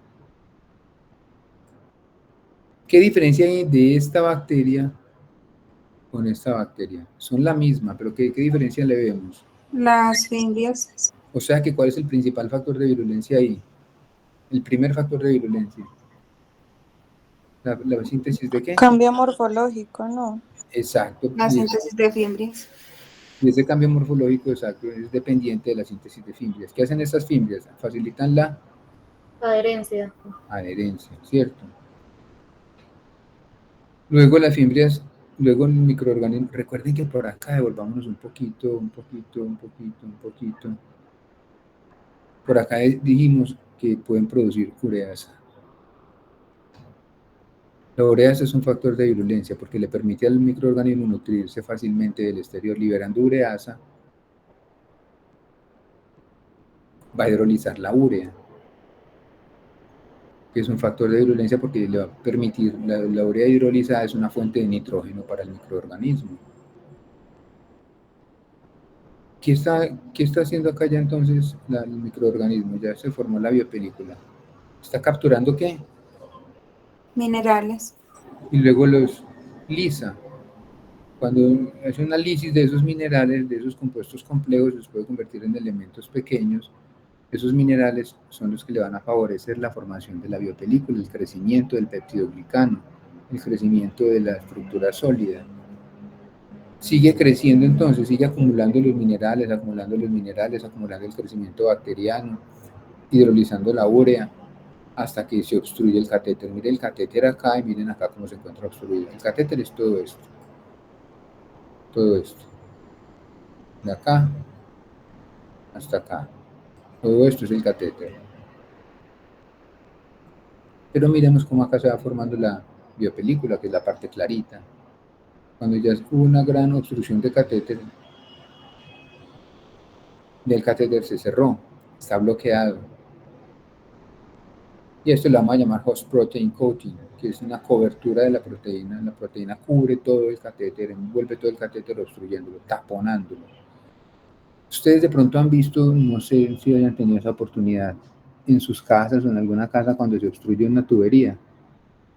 ¿Qué diferencia hay de esta bacteria con esta bacteria? Son la misma, pero ¿qué diferencia le vemos? Las fimbrias. O sea que ¿cuál es el principal factor de virulencia ahí? El primer factor de virulencia. ¿La síntesis de qué? Cambio morfológico, ¿no? Exacto. La síntesis de fimbrias. Y ese cambio morfológico, exacto, es dependiente de la síntesis de fimbrias. ¿Qué hacen estas fimbrias? Facilitan la Adherencia. adherencia, ¿cierto? Luego las fimbrias, luego el microorganismo. Recuerden que por acá devolvámonos un poquito. Por acá dijimos que pueden producir ureasa. La ureasa es un factor de virulencia porque le permite al microorganismo nutrirse fácilmente del exterior. Liberando ureasa, va a hidrolizar la urea, que es un factor de virulencia porque le va a permitir, la urea hidrolizada es una fuente de nitrógeno para el microorganismo. ¿Qué está haciendo acá ya entonces el microorganismo? Ya se formó la biopelícula. ¿Está capturando qué? Minerales. Y luego los lisa. Cuando hace una lisis de esos minerales, de esos compuestos complejos, los puede convertir en elementos pequeños Esos minerales son los que le van a favorecer la formación de la biopelícula, el crecimiento del peptidoglicano, el crecimiento de la estructura sólida. Sigue creciendo entonces, sigue acumulando los minerales, acumulando el crecimiento bacteriano, hidrolizando la urea, hasta que se obstruye el catéter. Miren el catéter acá y miren acá cómo se encuentra obstruido. El catéter es todo esto. Todo esto. De acá hasta acá. Todo esto es el catéter. Pero miremos cómo acá se va formando la biopelícula, que es la parte clarita. Cuando ya hubo una gran obstrucción de catéter, el catéter se cerró, está bloqueado. Y esto lo vamos a llamar host protein coating, que es una cobertura de la proteína. La proteína cubre todo el catéter, envuelve todo el catéter obstruyéndolo, taponándolo. Ustedes de pronto han visto, no sé si hayan tenido esa oportunidad, en sus casas o en alguna casa cuando se obstruye una tubería,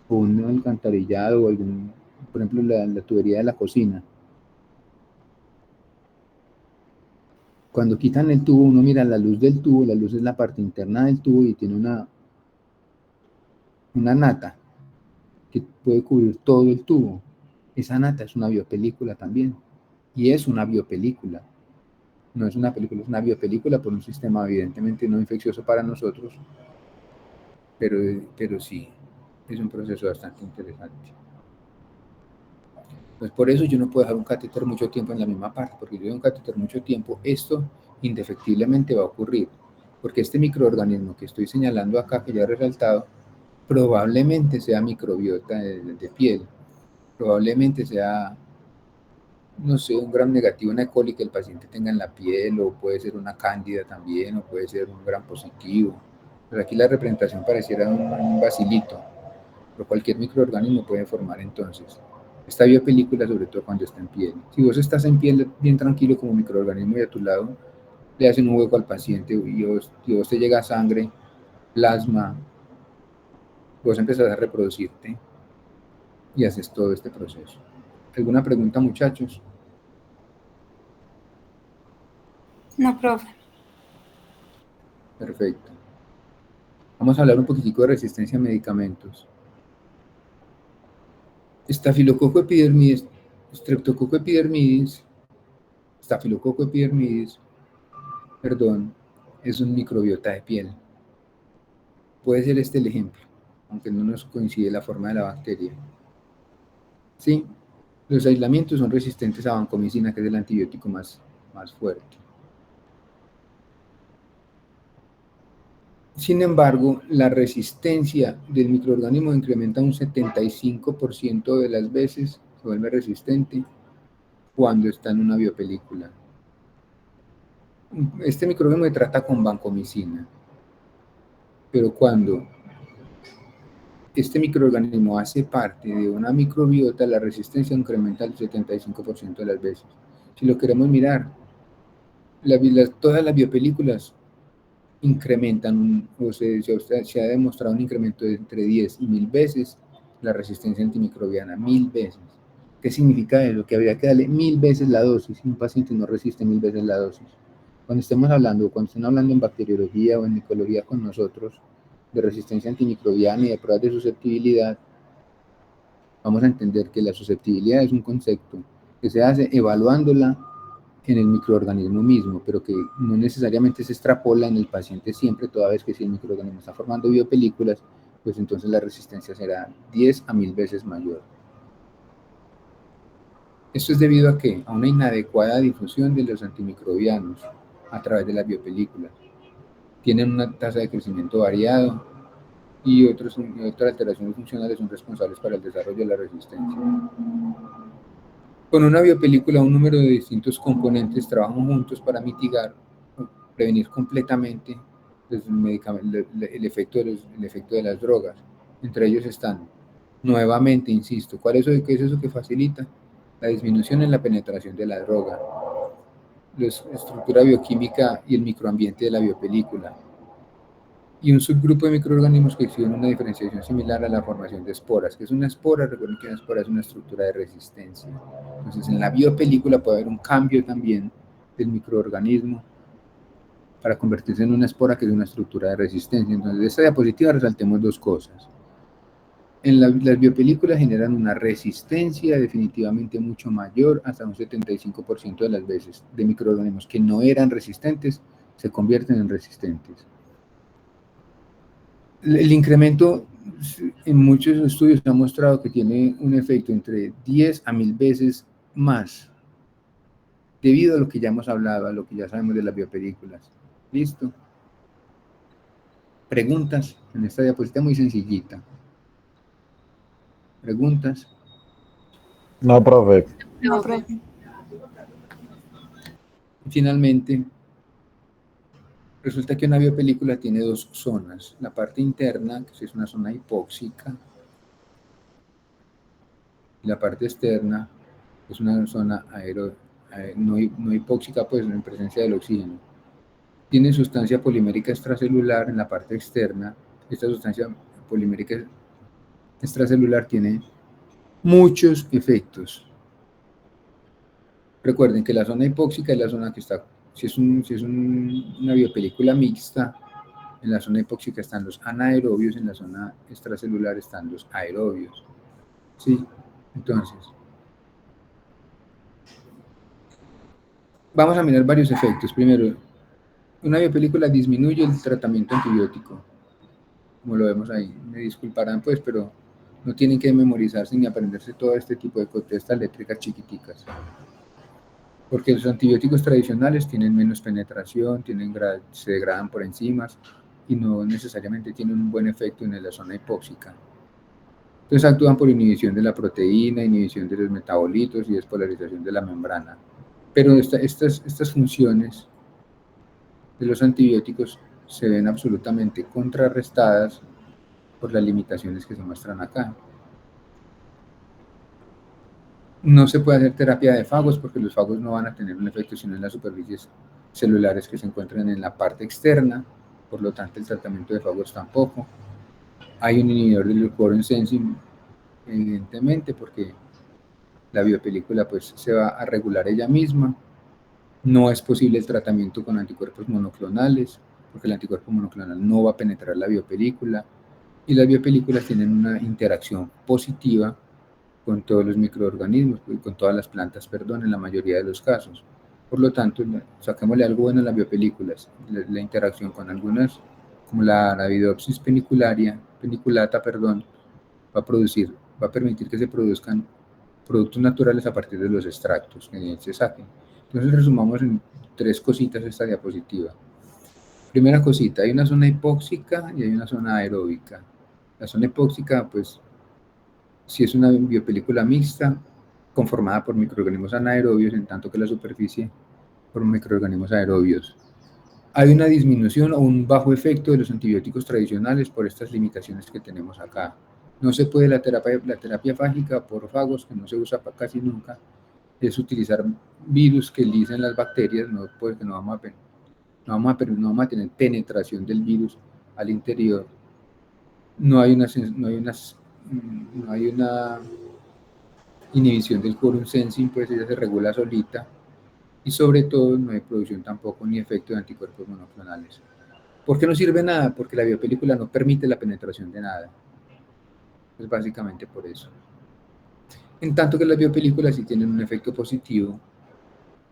o un alcantarillado, o algún, por ejemplo, la tubería de la cocina. Cuando quitan el tubo, uno mira la luz del tubo, la luz es la parte interna del tubo y tiene una nata que puede cubrir todo el tubo. Esa nata es una biopelícula también, y es una biopelícula. No es una película, es una biopelícula por un sistema evidentemente no infeccioso para nosotros, pero sí, es un proceso bastante interesante. Pues por eso yo no puedo dejar un catéter mucho tiempo en la misma parte, porque si yo dejo un catéter mucho tiempo, esto indefectiblemente va a ocurrir, porque este microorganismo que estoy señalando acá, que ya he resaltado, probablemente sea microbiota de piel, probablemente sea, no sé, un gram negativo, una E. coli que el paciente tenga en la piel, o puede ser una cándida también, o puede ser un gram positivo. Pero aquí la representación pareciera un bacilito, pero cualquier microorganismo puede formar entonces esta biopelícula, sobre todo cuando está en piel. Si vos estás en piel bien tranquilo como microorganismo y a tu lado le hacen un hueco al paciente y vos te llega sangre, plasma, vos empezás a reproducirte y haces todo este proceso. ¿Alguna pregunta, muchachos? No, profe. Perfecto. Vamos a hablar un poquitico de resistencia a medicamentos. Estafilococo epidermidis, Streptococo epidermidis, Estafilococo epidermidis, perdón, es un microbiota de piel. Puede ser este el ejemplo, aunque no nos coincide la forma de la bacteria. Sí, los aislamientos son resistentes a vancomicina, que es el antibiótico más fuerte. Sin embargo, la resistencia del microorganismo incrementa un 75% de las veces, se vuelve resistente cuando está en una biopelícula. Este microorganismo se trata con vancomicina, pero cuando este microorganismo hace parte de una microbiota, la resistencia incrementa el 75% de las veces. Si lo queremos mirar, todas las biopelículas incrementan, se ha demostrado un incremento de entre 10 y 1000 veces la resistencia antimicrobiana, 1000 veces. ¿Qué significa eso? Que habría que darle 1000 veces la dosis, y un paciente no resiste 1000 veces la dosis. Cuando estén hablando en bacteriología o en micología con nosotros, de resistencia antimicrobiana y de pruebas de susceptibilidad, vamos a entender que la susceptibilidad es un concepto que se hace evaluándola en el microorganismo mismo, pero que no necesariamente se extrapola en el paciente siempre, toda vez que si el microorganismo está formando biopelículas, pues entonces la resistencia será 10 a 1000 veces mayor. Esto es debido a ¿qué? A una inadecuada difusión de los antimicrobianos a través de las biopelículas. Tienen una tasa de crecimiento variado y otras alteraciones funcionales son responsables para el desarrollo de la resistencia. Con una biopelícula, un número de distintos componentes trabajan juntos para mitigar o prevenir completamente el efecto de las drogas. Entre ellos están, nuevamente, insisto, ¿qué es eso que facilita? La disminución en la penetración de la droga, la estructura bioquímica y el microambiente de la biopelícula, y un subgrupo de microorganismos que exhiben una diferenciación similar a la formación de esporas. ¿Qué es una espora? Recuerden que una espora es una estructura de resistencia. Entonces, en la biopelícula puede haber un cambio también del microorganismo para convertirse en una espora que es una estructura de resistencia. Entonces, de esta diapositiva resaltemos dos cosas. Las biopelículas generan una resistencia definitivamente mucho mayor, hasta un 75% de las veces, de microorganismos que no eran resistentes, se convierten en resistentes. El incremento en muchos estudios ha mostrado que tiene un efecto entre 10 a 1000 veces más, debido a lo que ya hemos hablado, a lo que ya sabemos de las biopelículas. ¿Listo? Preguntas en esta diapositiva muy sencillita. ¿Preguntas? No, profe. No, profe. Finalmente, resulta que una biopelícula tiene dos zonas. La parte interna, que es una zona hipóxica, y la parte externa es una zona no hipóxica, pues en presencia del oxígeno. Tiene sustancia polimérica extracelular en la parte externa. Esta sustancia polimérica extracelular tiene muchos efectos. Recuerden que la zona hipóxica es la zona que está, si es una biopelícula mixta, en la zona hipóxica están los anaerobios, en la zona extracelular están los aerobios. ¿Sí? Entonces, vamos a mirar varios efectos. Primero, una biopelícula disminuye el tratamiento antibiótico, como lo vemos ahí. Me disculparán, pues, pero no tienen que memorizarse ni aprenderse todo este tipo de contestas eléctricas chiquiticas. Porque los antibióticos tradicionales tienen menos penetración, se degradan por enzimas y no necesariamente tienen un buen efecto en la zona hipóxica. Entonces actúan por inhibición de la proteína, inhibición de los metabolitos y despolarización de la membrana. Pero estas funciones de los antibióticos se ven absolutamente contrarrestadas por las limitaciones que se muestran acá. No se puede hacer terapia de fagos porque los fagos no van a tener un efecto sino en las superficies celulares que se encuentran en la parte externa, por lo tanto el tratamiento de fagos tampoco. Hay un inhibidor del quorum sensing, evidentemente, porque la biopelícula pues se va a regular ella misma. No es posible el tratamiento con anticuerpos monoclonales, porque el anticuerpo monoclonal no va a penetrar la biopelícula, y las biopelículas tienen una interacción positiva con todos los microorganismos, con todas las plantas, perdón, en la mayoría de los casos. Por lo tanto, sacámosle algo bueno a las biopelículas, la interacción con algunas, como la Arabidopsis peniculata, perdón, va a permitir que se produzcan productos naturales a partir de los extractos que se saquen. Entonces resumamos en tres cositas esta diapositiva. Primera cosita, hay una zona hipóxica y hay una zona aeróbica. La zona hipóxica, pues, si es una biopelícula mixta, conformada por microorganismos anaerobios, en tanto que la superficie por microorganismos aerobios. Hay una disminución o un bajo efecto de los antibióticos tradicionales por estas limitaciones que tenemos acá. No se puede la terapia fágica por fagos, que no se usa casi nunca, es utilizar virus que lisen las bacterias, no vamos a tener penetración del virus al interior. No hay una inhibición del quorum sensing, pues ella se regula solita, y sobre todo no hay producción tampoco ni efecto de anticuerpos monoclonales. ¿Por qué no sirve nada? Porque la biopelícula no permite la penetración de nada. Es básicamente por eso. En tanto que las biopelículas sí tienen un efecto positivo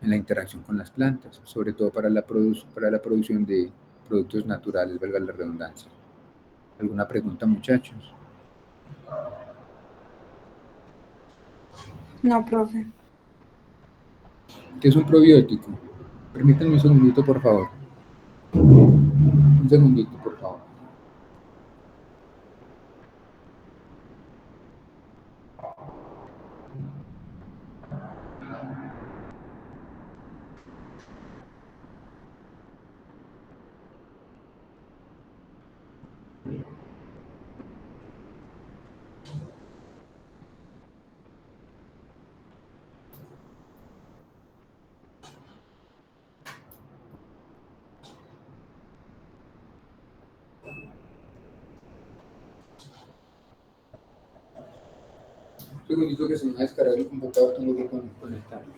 en la interacción con las plantas, sobre todo para la producción de productos naturales, valga la redundancia. ¿Alguna pregunta, muchachos? No, profe. ¿Qué es un probiótico? Permítanme un segundito, por favor. Un segundito, por favor. Un segundito que se me va a descargar el computador, tengo que conectarlo.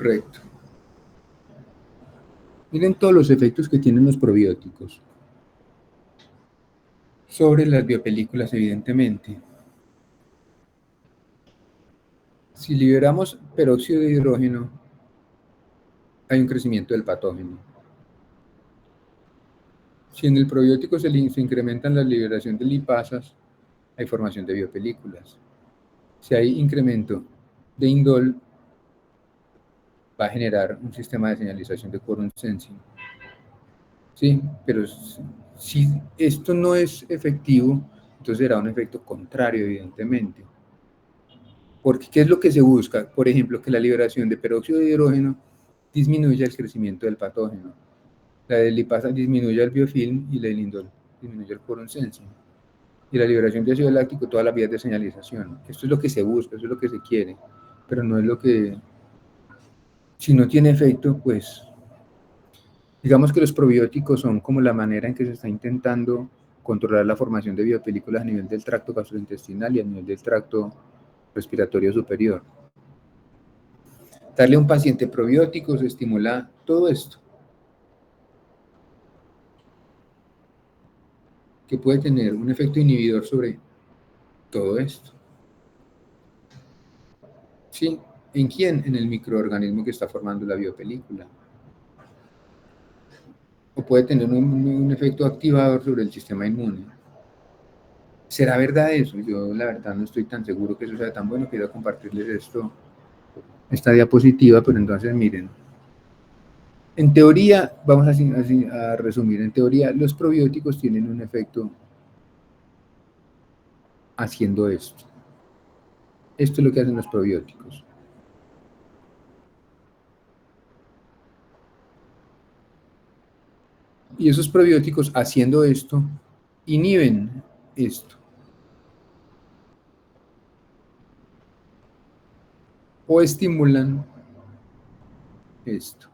Correcto. Miren todos los efectos que tienen los probióticos sobre las biopelículas, evidentemente. Si liberamos peróxido de hidrógeno, hay un crecimiento del patógeno. Si en el probiótico se incrementan la liberación de lipasas, hay formación de biopelículas. Si hay incremento de indol, va a generar un sistema de señalización de quorum sensing. Sí, pero si esto no es efectivo, entonces será un efecto contrario, evidentemente. Porque, ¿qué es lo que se busca? Por ejemplo, que la liberación de peróxido de hidrógeno disminuya el crecimiento del patógeno. La de lipasa disminuye el biofilm y la del indol disminuye el quorum sensing. Y la liberación de ácido láctico, todas las vías de señalización. Esto es lo que se busca, eso es lo que se quiere, pero no es lo que... Si no tiene efecto, pues... Digamos que los probióticos son como la manera en que se está intentando controlar la formación de biopelículas a nivel del tracto gastrointestinal y a nivel del tracto respiratorio superior. Darle a un paciente probióticos estimula todo esto, que puede tener un efecto inhibidor sobre todo esto. ¿Sí? ¿En quién? En el microorganismo que está formando la biopelícula. O puede tener un efecto activador sobre el sistema inmune. ¿Será verdad eso? Yo la verdad no estoy tan seguro que eso sea tan bueno. Quiero compartirles esta diapositiva, pero entonces miren. En teoría, vamos a resumir, en teoría los probióticos tienen un efecto haciendo esto. Esto es lo que hacen los probióticos. Y esos probióticos haciendo esto, inhiben esto. O estimulan esto.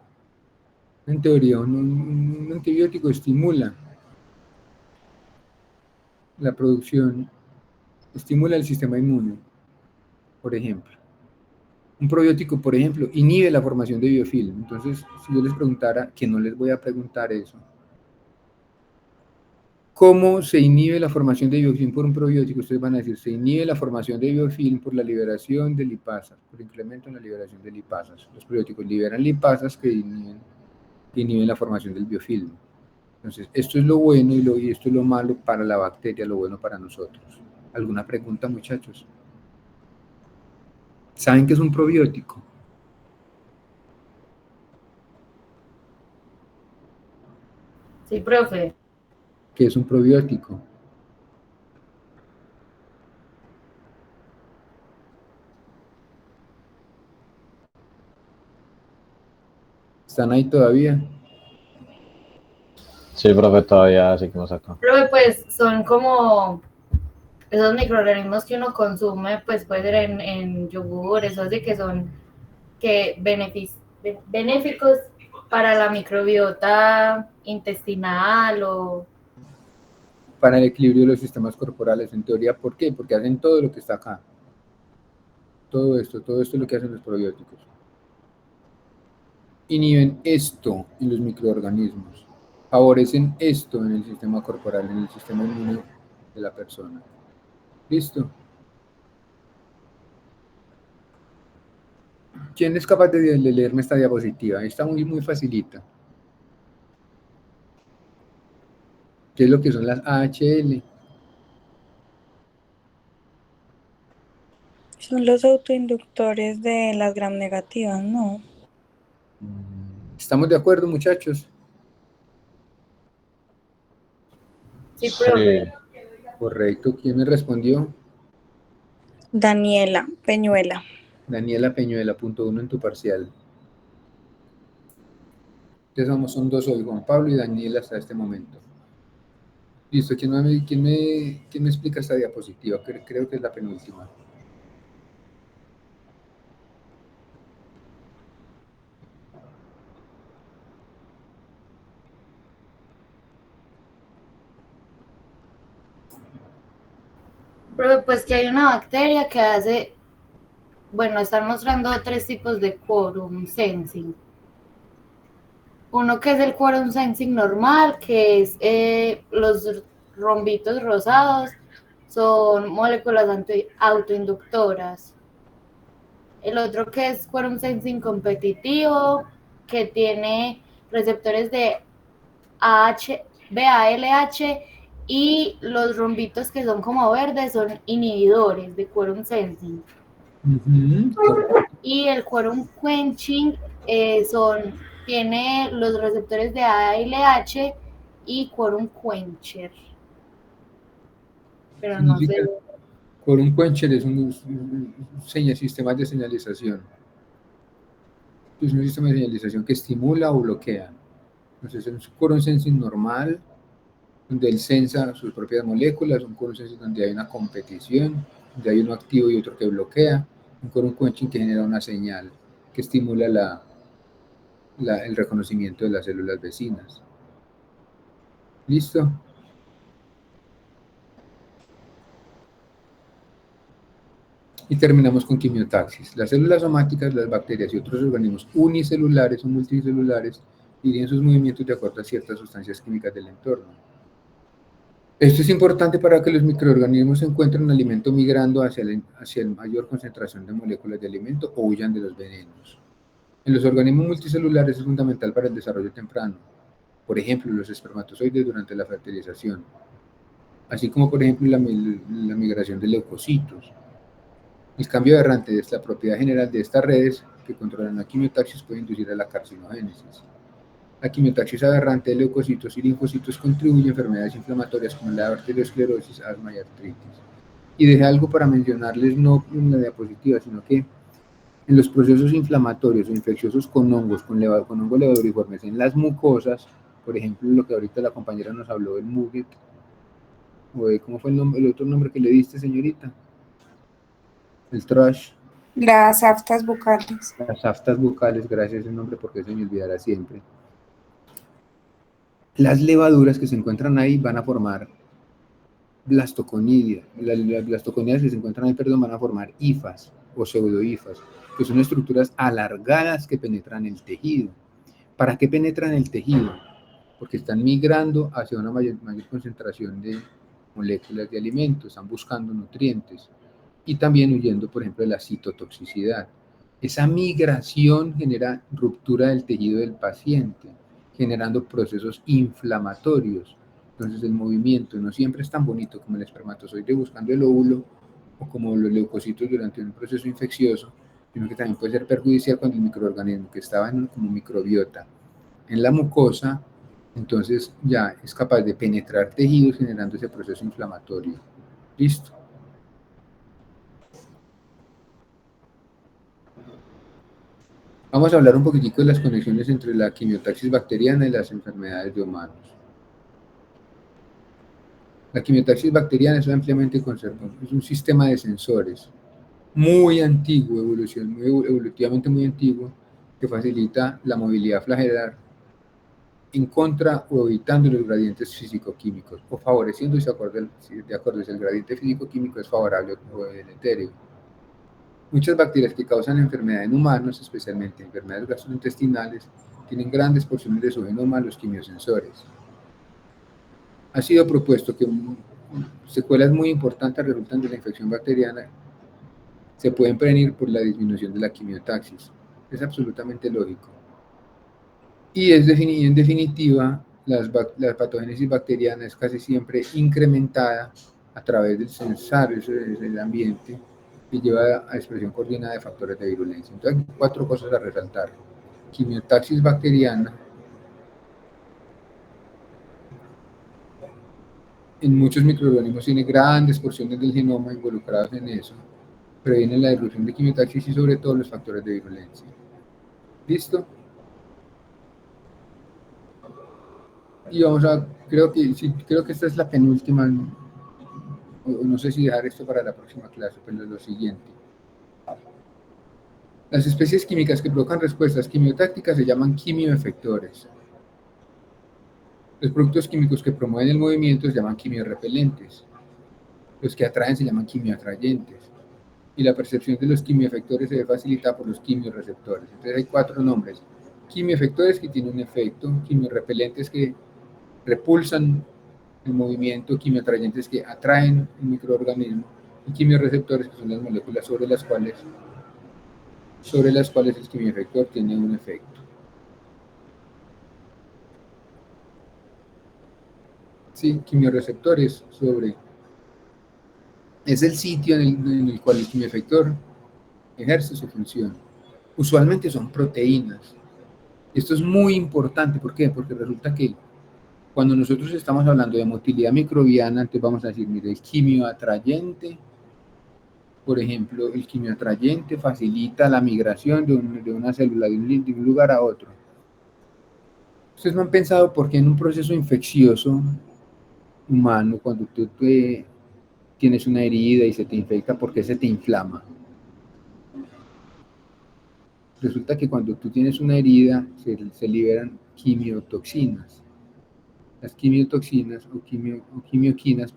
En teoría, un antibiótico estimula la producción, estimula el sistema inmune, por ejemplo. Un probiótico, por ejemplo, inhibe la formación de biofilm. Entonces, si yo les preguntara, que no les voy a preguntar eso, ¿cómo se inhibe la formación de biofilm por un probiótico? Ustedes van a decir, se inhibe la formación de biofilm por la liberación de lipasas, por incremento en la liberación de lipasas. Los probióticos liberan lipasas que inhiben la formación del biofilm. Entonces, esto es lo bueno y esto es lo malo para la bacteria, lo bueno para nosotros. ¿Alguna pregunta, muchachos? ¿Saben qué es un probiótico? Sí, profe. ¿Qué es un probiótico? ¿Están ahí todavía? Sí, profe, todavía seguimos acá. Profe, pues son como esos microorganismos que uno consume, pues puede ser en yogur, esos de que son benéficos para la microbiota intestinal o... Para el equilibrio de los sistemas corporales, en teoría. ¿Por qué? Porque hacen todo lo que está acá. Todo esto es lo que hacen los probióticos. Inhiben esto en los microorganismos. Favorecen esto en el sistema corporal, en el sistema inmune de la persona. ¿Listo? ¿Quién es capaz de leerme esta diapositiva? Está muy facilita. ¿Qué es lo que son las AHL? Son los autoinductores de las gram negativas, ¿no? ¿Estamos de acuerdo, muchachos? Sí, Sí, profe. Correcto. ¿Quién me respondió? Daniela Peñuela. Daniela Peñuela, .1 en tu parcial. Entonces son dos hoy, Juan Pablo y Daniela hasta este momento. Listo, ¿quién me explica esta diapositiva? Creo que es la penúltima. Profe, pues que hay una bacteria que hace bueno, están mostrando 3 tipos de quorum sensing. Uno que es el quorum sensing normal, que es los rombitos rosados, son moléculas autoinductoras. El otro que es quorum sensing competitivo, que tiene receptores de BALH, y los rombitos que son como verdes son inhibidores de quorum sensing. Y el quorum quenching tiene los receptores de ALH y quorum quencher. Pero no sé. Quorum quencher es un sistema de señalización. Es un sistema de señalización que estimula o bloquea. Entonces, es un quorum sensing normal, donde él sensa sus propias moléculas, un quorum sensing donde hay una competición, donde hay uno activo y otro que bloquea, un quorum quenching que genera una señal que estimula el reconocimiento de las células vecinas. ¿Listo? Y terminamos con quimiotaxis. Las células somáticas, las bacterias y otros organismos unicelulares o multicelulares diriguen sus movimientos de acuerdo a ciertas sustancias químicas del entorno. Esto es importante para que los microorganismos encuentren un alimento migrando hacia la mayor concentración de moléculas de alimento o huyan de los venenos. En los organismos multicelulares es fundamental para el desarrollo temprano, por ejemplo, los espermatozoides durante la fertilización, así como por ejemplo la migración de leucocitos. El cambio aberrante de la propiedad general de estas redes que controlan la quimiotaxis puede inducir a la carcinogénesis. La quimiotaxis aberrante de leucocitos y linfocitos contribuye a enfermedades inflamatorias como la arteriosclerosis, asma y artritis. Y dejé algo para mencionarles, no en la diapositiva, sino que en los procesos inflamatorios o infecciosos con hongos, con hongos levaduriformes en las mucosas, por ejemplo, lo que ahorita la compañera nos habló del Muget, o de, ¿cómo fue el otro nombre que le diste, señorita? El thrush. Las aftas bucales. Las aftas bucales, gracias ese nombre porque se me olvidará siempre. Las levaduras que se encuentran ahí van a formar blastoconidia. Las blastoconidias que se encuentran ahí, van a formar hifas o pseudohifas, que son estructuras alargadas que penetran el tejido. ¿Para qué penetran el tejido? Porque están migrando hacia una mayor concentración de moléculas de alimentos, están buscando nutrientes y también huyendo, por ejemplo, de la citotoxicidad. Esa migración genera ruptura del tejido del paciente, generando procesos inflamatorios. Entonces el movimiento no siempre es tan bonito como el espermatozoide buscando el óvulo o como los leucocitos durante un proceso infeccioso, sino que también puede ser perjudicial cuando el microorganismo que estaba como microbiota en la mucosa, entonces ya es capaz de penetrar tejidos generando ese proceso inflamatorio. ¿Listo? Vamos a hablar un poquitico de las conexiones entre la quimiotaxis bacteriana y las enfermedades de humanos. La quimiotaxis bacteriana es ampliamente conservada, es un sistema de sensores muy antiguo, evolutivamente muy antiguo, que facilita la movilidad flagelar en contra o evitando los gradientes físico-químicos, o favoreciendo de acuerdo si el gradiente físico-químico es favorable o deletério. Muchas bacterias que causan enfermedad en humanos, especialmente enfermedades gastrointestinales, tienen grandes porciones de su genoma en los quimiosensores. Ha sido propuesto que secuelas muy importantes resultan de la infección bacteriana se pueden prevenir por la disminución de la quimiotaxis. Es absolutamente lógico. Y en definitiva, la patogénesis bacteriana es casi siempre incrementada a través del sensar del ambiente que lleva a expresión coordinada de factores de virulencia. Entonces, hay 4 cosas a resaltar. Quimiotaxis bacteriana, en muchos microorganismos tiene grandes porciones del genoma involucrados en eso, previene la irrupción de quimiotaxis y sobre todo los factores de virulencia. ¿Listo? Y vamos a, creo que esta es la penúltima, no sé si dejar esto para la próxima clase, pero es lo siguiente. Las especies químicas que provocan respuestas quimiotácticas se llaman quimioefectores. Los productos químicos que promueven el movimiento se llaman quimiorrepelentes. Los que atraen se llaman quimioatrayentes. y la percepción de los quimioefectores se ve facilitada por los quimiorreceptores. Entonces hay 4 nombres: quimioefectores, que tienen un efecto; quimiorrepelentes, que repulsan el movimiento; quimioatrayentes, que atraen el microorganismo; y quimiorreceptores, que son las moléculas sobre las cuales el quimioefector tiene un efecto. Sí, quimiorreceptores es el sitio en el cual el quimioefector ejerce su función. Usualmente son proteínas. Esto es muy importante. ¿Por qué? Porque resulta que cuando nosotros estamos hablando de motilidad microbiana, entonces vamos a decir, mire, el quimioatrayente, por ejemplo, el quimioatrayente facilita la migración de una célula de un lugar a otro. Ustedes no han pensado por qué en un proceso infeccioso humano, cuando tú tienes una herida y se te infecta, ¿por qué se te inflama? Resulta que cuando tú tienes una herida se liberan quimiotoxinas. Las quimiotoxinas o quimioquinas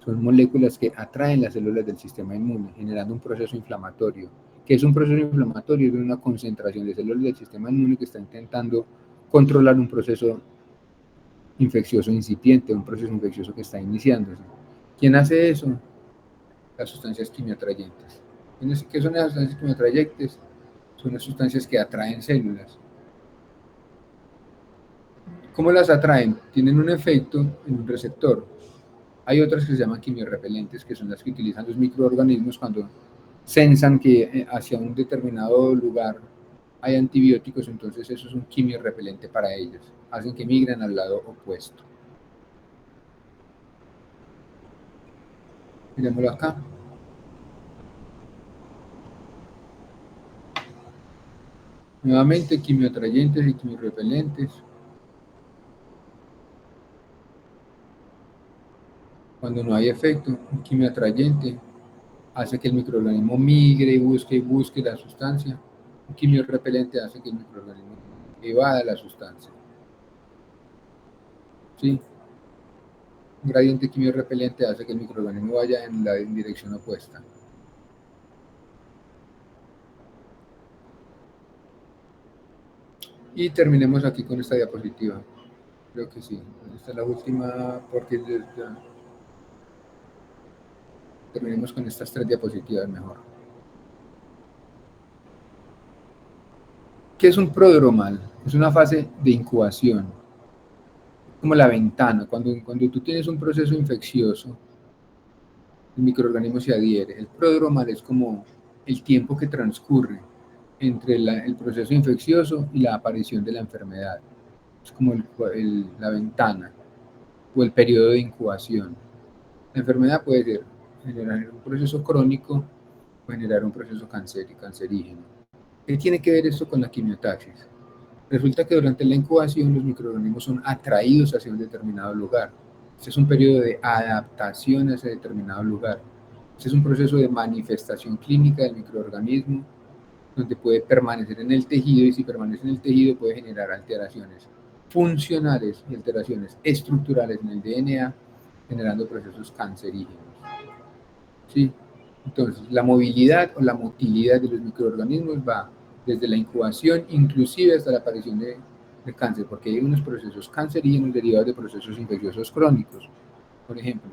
son moléculas que atraen las células del sistema inmune, generando un proceso inflamatorio. ¿Qué es un proceso inflamatorio? Es una concentración de células del sistema inmune que está intentando controlar un proceso infeccioso incipiente, un proceso infeccioso que está iniciándose. ¿Quién hace eso? Las sustancias quimioatrayentes. ¿Qué son las sustancias quimioatrayentes? Son las sustancias que atraen células. ¿Cómo las atraen? Tienen un efecto en un receptor. Hay otras que se llaman quimiorrepelentes, que son las que utilizan los microorganismos cuando sensan que hacia un determinado lugar hay antibióticos, entonces eso es un quimiorrepelente para ellos. Hacen que migren al lado opuesto. Miremoslo acá. Nuevamente, quimioatrayentes y quimiorrepelentes. Cuando no hay efecto, un quimioatrayente hace que el microorganismo migre y busque la sustancia. Un quimiorrepelente hace que el microorganismo evada la sustancia. ¿Sí? Un gradiente quimiorrepelente hace que el microorganismo vaya en la dirección opuesta. Y terminemos aquí con esta diapositiva. Creo que sí. Esta es la última, porque terminemos con estas 3 diapositivas mejor. ¿Qué es un prodromal? Es una fase de incubación, como la ventana. Cuando tú tienes un proceso infeccioso, el microorganismo se adhiere. El prodromal es como el tiempo que transcurre entre el proceso infeccioso y la aparición de la enfermedad. Es como la ventana o el periodo de incubación. La enfermedad puede generar un proceso crónico o generar un proceso cancerígeno. ¿Qué tiene que ver esto con la quimiotaxis? Resulta que durante la incubación los microorganismos son atraídos hacia un determinado lugar. Este es un periodo de adaptación a ese determinado lugar. Este es un proceso de manifestación clínica del microorganismo, donde puede permanecer en el tejido, y si permanece en el tejido puede generar alteraciones funcionales y alteraciones estructurales en el DNA, generando procesos cancerígenos. ¿Sí? Entonces, la movilidad o la motilidad de los microorganismos va desde la incubación, inclusive hasta la aparición de cáncer, porque hay unos procesos cancerígenos derivados de procesos infecciosos crónicos. Por ejemplo,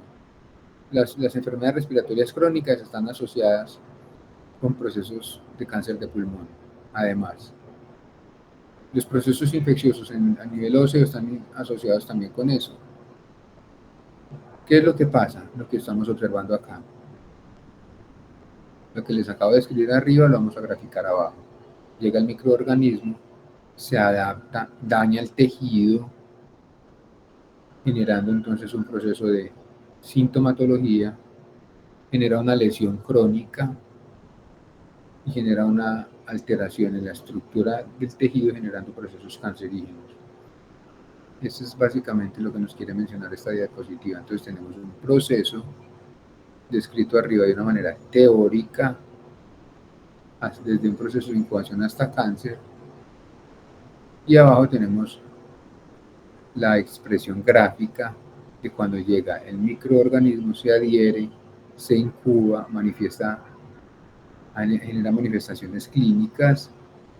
las enfermedades respiratorias crónicas están asociadas con procesos de cáncer de pulmón. Además, los procesos infecciosos a nivel óseo están asociados también con eso. ¿Qué es lo que pasa? Lo que estamos observando acá. Lo que les acabo de escribir arriba lo vamos a graficar abajo. Llega el microorganismo, se adapta, daña el tejido, generando entonces un proceso de sintomatología, genera una lesión crónica y genera una alteración en la estructura del tejido, generando procesos cancerígenos. Eso es básicamente lo que nos quiere mencionar esta diapositiva. Entonces tenemos un proceso descrito arriba de una manera teórica, desde un proceso de incubación hasta cáncer, y abajo tenemos la expresión gráfica de cuando llega el microorganismo, se adhiere se incuba, genera manifestaciones clínicas,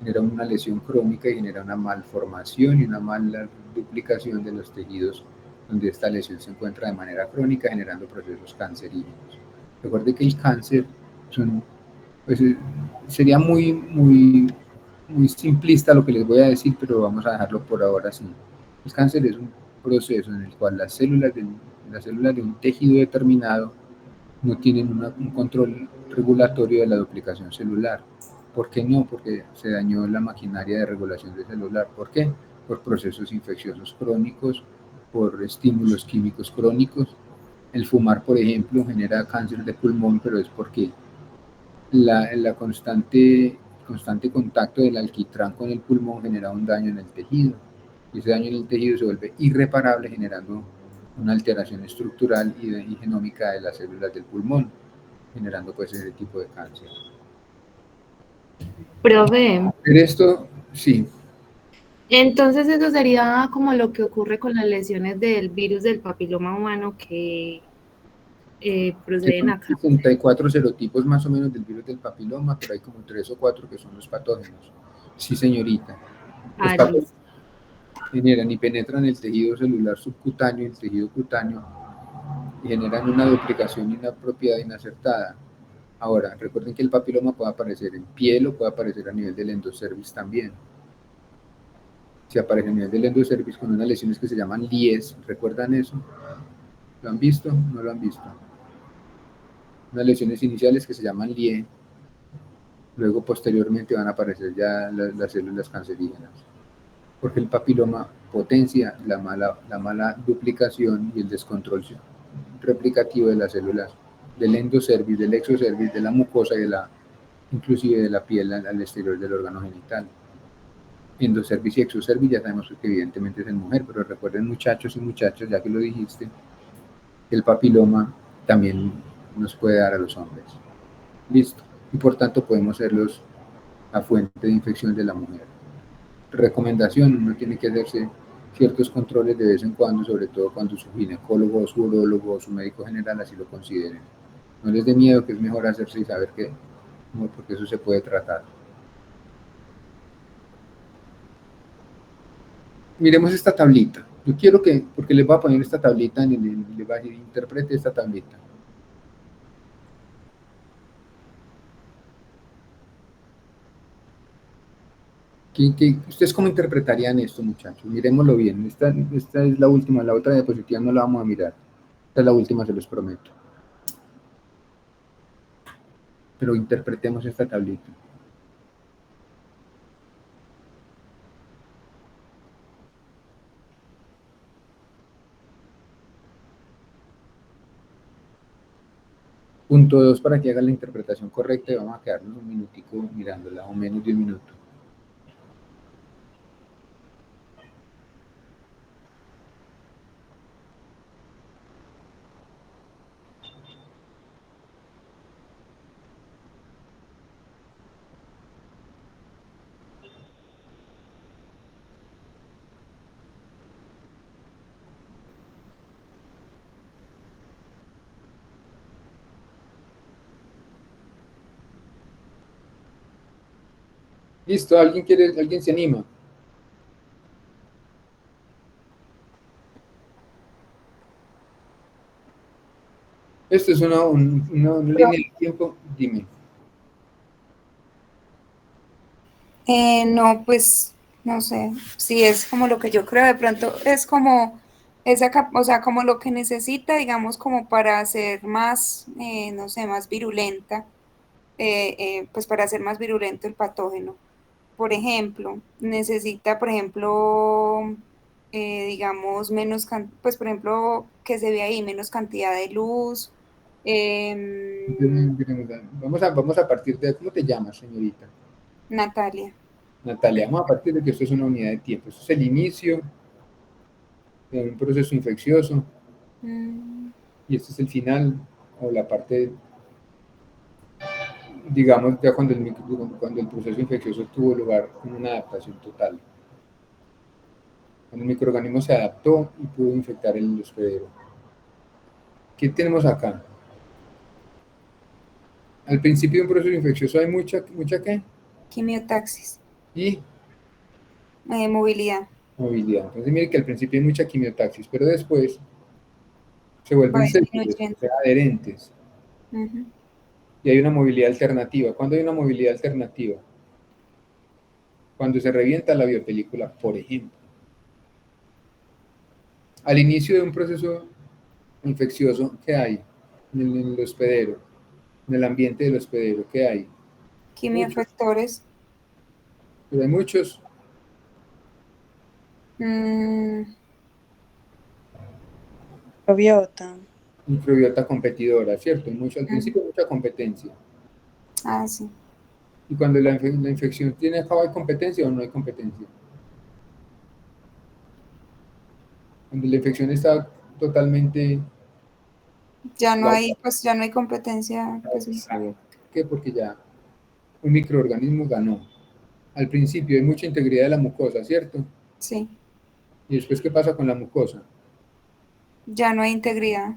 genera una lesión crónica y genera una malformación y una mala duplicación de los tejidos donde esta lesión se encuentra de manera crónica, generando procesos cancerígenos. Recuerde que el cáncer pues, sería muy simplista lo que les voy a decir, pero vamos a dejarlo por ahora así. El cáncer es un proceso en el cual las células de un tejido determinado no tienen un control regulatorio de la duplicación celular. ¿Por qué no? Porque se dañó la maquinaria de regulación de celular. ¿Por qué? Por procesos infecciosos crónicos, por estímulos químicos crónicos. El fumar, por ejemplo, genera cáncer de pulmón, pero es porque el constante contacto del alquitrán con el pulmón genera un daño en el tejido. Y ese daño en el tejido se vuelve irreparable, generando una alteración estructural y genómica de las células del pulmón, generando pues ese tipo de cáncer. Profe, Pero esto, sí. entonces eso sería como lo que ocurre con las lesiones del virus del papiloma humano que proceden Son a cáncer. 64 serotipos más o menos del virus del papiloma, pero hay como 3 o 4 que son los patógenos. Sí, señorita. Los patógenos generan y penetran el tejido celular subcutáneo, el tejido cutáneo, y generan una duplicación y una propiedad inacertada. Ahora, recuerden que el papiloma puede aparecer en piel o puede aparecer a nivel del endocervix también. Si aparece a nivel del endocervix con unas lesiones que se llaman lies, ¿recuerdan eso? ¿Lo han visto? ¿No lo han visto? Unas lesiones iniciales que se llaman lie, luego posteriormente van a aparecer ya las células cancerígenas, porque el papiloma potencia la mala duplicación y el descontrol replicativo de las células del endocervix, del exocervix, de la mucosa y inclusive de la piel al exterior del órgano genital. Endocervix y exocervix ya sabemos que evidentemente es en mujer, pero recuerden, muchachos y muchachas, ya que lo dijiste, el papiloma también nos puede dar a los hombres. Listo. Y por tanto podemos ser la fuente de infección de la mujer. Recomendación: uno tiene que hacerse ciertos controles de vez en cuando, sobre todo cuando su ginecólogo, su urólogo o su médico general así lo consideren. No les dé miedo, que es mejor hacerse y saber que no, porque eso se puede tratar. Miremos esta tablita. Yo quiero que, porque les voy a poner esta tablita, les voy a decir, interprete esta tablita. ¿Ustedes cómo interpretarían esto, muchachos? Miremoslo bien. Esta es la última, la otra diapositiva no la vamos a mirar. Esta es la última, se los prometo. Pero interpretemos esta tablita. Punto 2, para que hagan la interpretación correcta, y vamos a quedarnos un minutico mirándola, o menos de un minuto. Listo, ¿alguien se anima? Esto es una línea de tiempo, dime. No, pues no sé, si es como lo que yo creo, de pronto es como o sea, como lo que necesita, digamos, como para ser más, no sé, más virulenta, pues para hacer más virulento el patógeno. Por ejemplo, necesita, por ejemplo, digamos, pues por ejemplo, que se vea ahí menos cantidad de luz. Vamos a partir de, ¿cómo te llamas, señorita? Natalia. Natalia, vamos a partir de que esto es una unidad de tiempo. Esto es el inicio de un proceso infeccioso y este es el final, o la parte, digamos, ya cuando el proceso infeccioso tuvo lugar con una adaptación total. Cuando el microorganismo se adaptó y pudo infectar el hospedero. ¿Qué tenemos acá? Al principio de un proceso infeccioso hay mucha ¿qué? Quimiotaxis, Y movilidad, movilidad. Entonces mire que al principio hay mucha quimiotaxis, pero después se va vuelven sériles, o disminuyendo. sea, adherentes. Ujú. Y hay una movilidad alternativa. ¿Cuándo hay una movilidad alternativa? Cuando se revienta la biopelícula, por ejemplo. Al inicio de un proceso infeccioso, ¿qué hay en el hospedero? En el ambiente del hospedero, ¿qué hay? Muchos, Quimiofactores, pero hay muchos. mm, Microbiota. Microbiota competidora, ¿cierto? Mucho, al principio mucha competencia. sí. Y cuando la infección tiene a cabo, ¿hay competencia o no hay competencia? Cuando la infección está totalmente Ya no guau, hay, pues ya no hay competencia, pues sí. ¿sabe? ¿Qué? Porque ya un microorganismo ganó. Al principio hay mucha integridad de la mucosa, ¿cierto? Sí, Y después, ¿qué pasa con la mucosa? ya no hay integridad.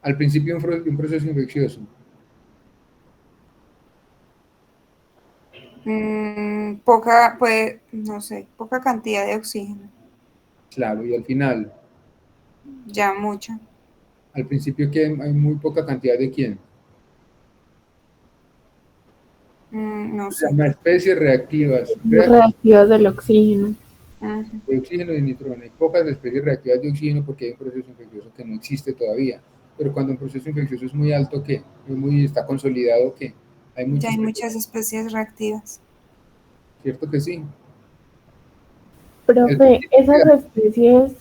Al principio de un proceso infeccioso, Poca, pues, no sé, poca cantidad de oxígeno, claro, y al final, ya mucha. al principio que hay muy poca cantidad de quién. No Se sé. llama especies reactivas, Reactivos del oxígeno. Ujú. de oxígeno y de nitrógeno. Hay pocas especies reactivas de oxígeno porque hay un proceso infeccioso que no existe todavía. Pero cuando un proceso infeccioso es muy alto, ¿qué? Está consolidado, ¿qué? Hay Ya muchas hay especies, muchas especies reactivas. ¿cierto que sí? El Profe, principio esas especies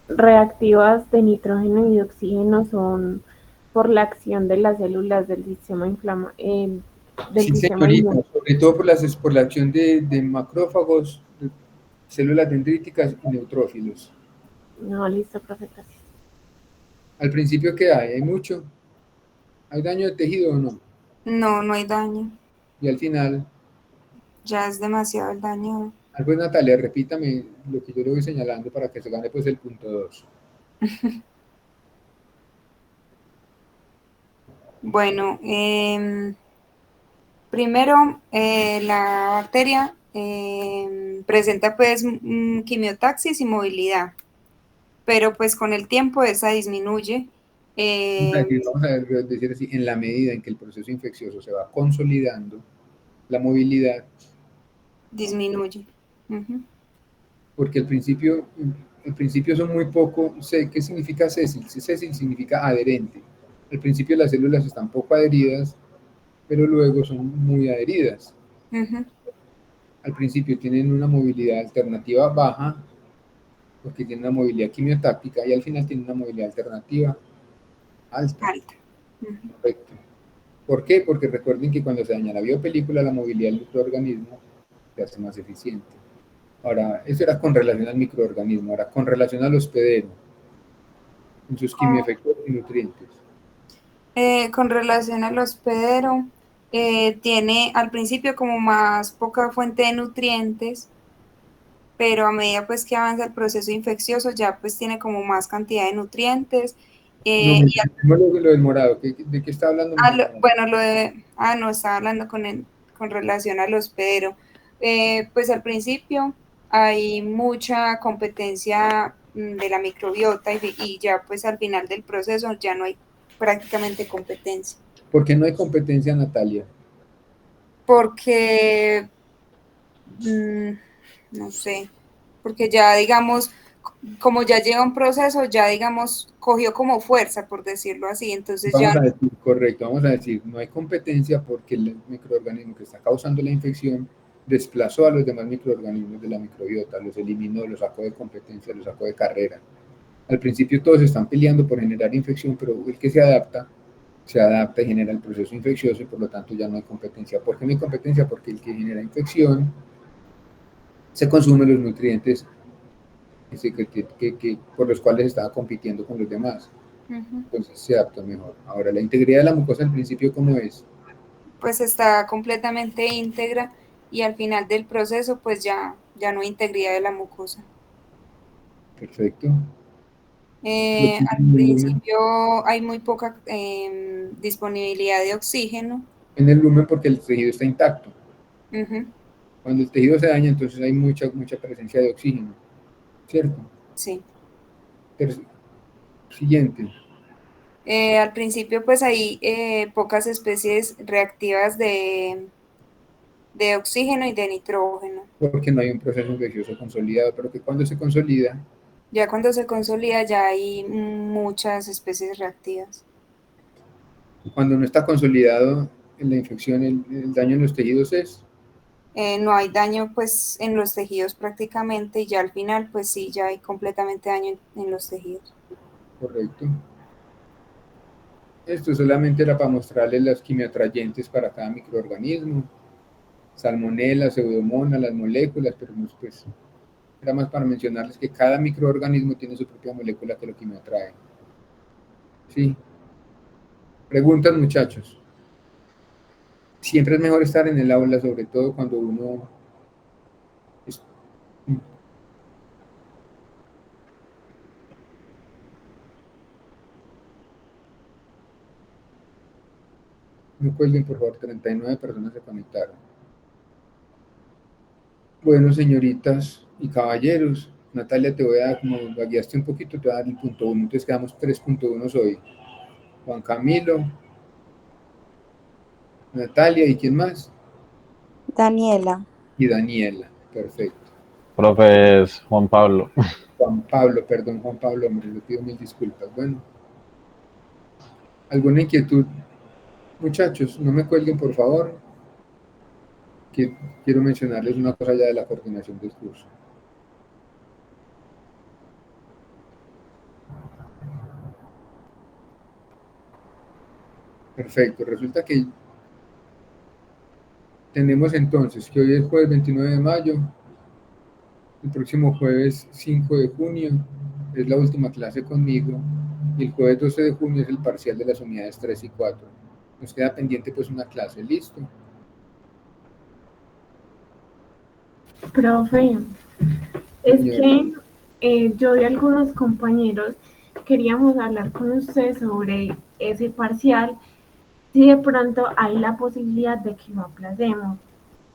reactivas de nitrógeno y de oxígeno son por la acción de las células del sistema del sí, sistema señorita, inmune. sobre todo por la acción de macrófagos, de células dendríticas y neutrófilos. No, listo, profe, gracias. Al principio, ¿qué hay? Hay mucho. ¿Hay daño de tejido o no? No, no hay daño. Y al final, Ya es demasiado el daño. pues Natalia, repítame lo que yo le voy señalando para que se gane pues el punto 2. Bueno, primero, la bacteria presenta pues quimiotaxis y movilidad, pero pues con el tiempo esa disminuye. Vamos a decir así, en la medida en que el proceso infeccioso se va consolidando, la movilidad, Disminuye. Ujú. porque al principio son muy poco, ¿qué significa sésil? Sésil significa adherente. Al principio las células están poco adheridas, pero luego son muy adheridas. Ujú. Al principio tienen una movilidad alternativa baja, porque tienen una movilidad quimiotáctica, y al final tienen una movilidad alternativa alta. Alta. Ujú. Correcto. ¿Por qué? Porque recuerden que cuando se daña la biopelícula, la movilidad del microorganismo se hace más eficiente. Ahora, eso era con relación al microorganismo, ahora con relación al hospedero, en sus quimioefectos y nutrientes. Con relación al hospedero, tiene al principio como más poca fuente de nutrientes, pero a medida pues que avanza el proceso infeccioso ya pues tiene como más cantidad de nutrientes. No, Y lo del morado, ¿de qué está hablando? bueno, no, estaba hablando con relación al hospedero. Pues al principio hay mucha competencia de la microbiota y ya pues al final del proceso ya no hay prácticamente competencia. ¿Por qué no hay competencia, Natalia? Porque, mm, no sé, porque ya digamos, como ya lleva un proceso, ya digamos, cogió como fuerza, por decirlo así, entonces ya Vamos a decir, correcto, vamos a decir, no hay competencia porque el microorganismo que está causando la infección desplazó a los demás microorganismos de la microbiota, los eliminó, los sacó de competencia, los sacó de carrera. Al principio todos están peleando por generar infección, pero el que se adapta y genera el proceso infeccioso y por lo tanto ya no hay competencia. ¿Por qué no hay competencia? Porque el que genera infección se consume los nutrientes por los cuales estaba compitiendo con los demás. Entonces se adapta mejor. Ahora, la integridad de la mucosa al principio, ¿cómo es? pues está completamente íntegra y al final del proceso pues ya no hay integridad de la mucosa. Perfecto. Al principio hay muy poca disponibilidad de oxígeno. En el lumen porque el tejido está intacto. Ujú, Cuando el tejido se daña, entonces hay mucha presencia de oxígeno, ¿cierto? sí. Siguiente. Al principio pues hay pocas especies reactivas de oxígeno y de nitrógeno. Porque no hay un proceso infeccioso consolidado, pero que cuando se consolida, Ya cuando se consolida ya hay muchas especies reactivas. cuando no está consolidado en la infección, el daño en los tejidos es No hay daño pues en los tejidos prácticamente y ya al final pues sí, ya hay completamente daño en los tejidos. correcto. Esto solamente era para mostrarles las quimioatrayentes para cada microorganismo, salmonela, pseudomonas, las moléculas, pero pues era más para mencionarles que cada microorganismo tiene su propia molécula que lo quimioatrae. ¿Sí? Preguntas, muchachos. Siempre es mejor estar en el aula, sobre todo cuando uno es... No cuelguen, por favor, 39 personas se conectaron. Bueno, señoritas y caballeros, Natalia, te voy a dar, como la guiaste un poquito, te voy a dar el punto 1, entonces quedamos 3.1 hoy. Juan Camilo, Natalia, ¿y quién más? Daniela. Y Daniela, perfecto. Profe, es Juan Pablo. Juan Pablo, perdón, Juan Pablo, hombre, le pido mil disculpas. Bueno, ¿alguna inquietud? Muchachos, no me cuelguen, por favor, que quiero mencionarles una cosa ya de la coordinación del curso. Perfecto, resulta que tenemos entonces que hoy es jueves 29 de mayo, el próximo jueves 5 de junio es la última clase conmigo y el jueves 12 de junio es el parcial de las unidades 3 y 4. Nos queda pendiente pues una clase, ¿listo? Profe, es Señora. que yo y algunos compañeros queríamos hablar con usted sobre ese parcial, si de pronto hay la posibilidad de que lo aplacemos.